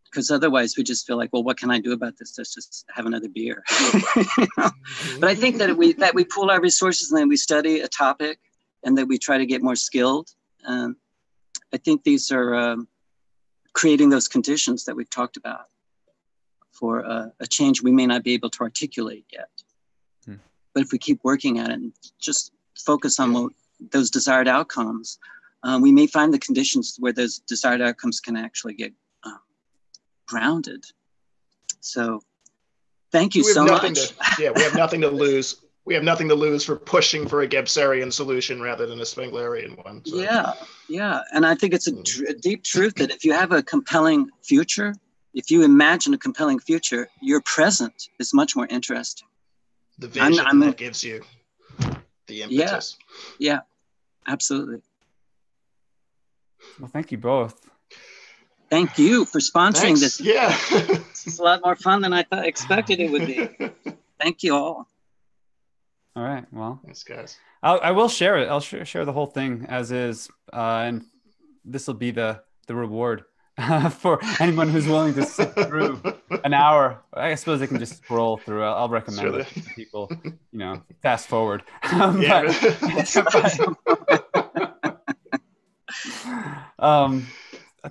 C: Because otherwise we just feel like, well, what can I do about this? Let's just have another beer. But I think that we pool our resources and then we study a topic and that we try to get more skilled. I think these are creating those conditions that we've talked about for a change we may not be able to articulate yet. But if we keep working at it and just focus on those desired outcomes, we may find the conditions where those desired outcomes can actually get grounded. So thank you so much.
B: We have nothing to lose. We have nothing to lose for pushing for a Gebserian solution rather than a Spenglerian one. So.
C: Yeah. And I think it's a deep truth that if you have a compelling future, if you imagine a compelling future, your present is much more interesting.
B: The vision that gives you. the impetus.
C: Yeah, absolutely.
A: Well, thank you both.
C: Thank you for sponsoring
B: Thanks.
C: this.
B: Yeah.
C: It's a lot more fun than I expected it would be. Thank you all.
A: All right. Well,
B: Thanks, guys.
A: I will share it. I'll share the whole thing as is, and this will be the reward for anyone who's willing to sit through an hour. I suppose they can just scroll through. I'll recommend it to people. Fast forward.
B: Yeah.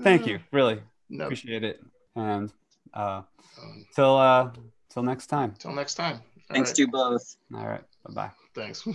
A: Thank you. Really
B: No.
A: appreciate it. And till next time.
B: Till next time.
C: Thanks to you both.
A: All right. Bye-bye.
B: Thanks.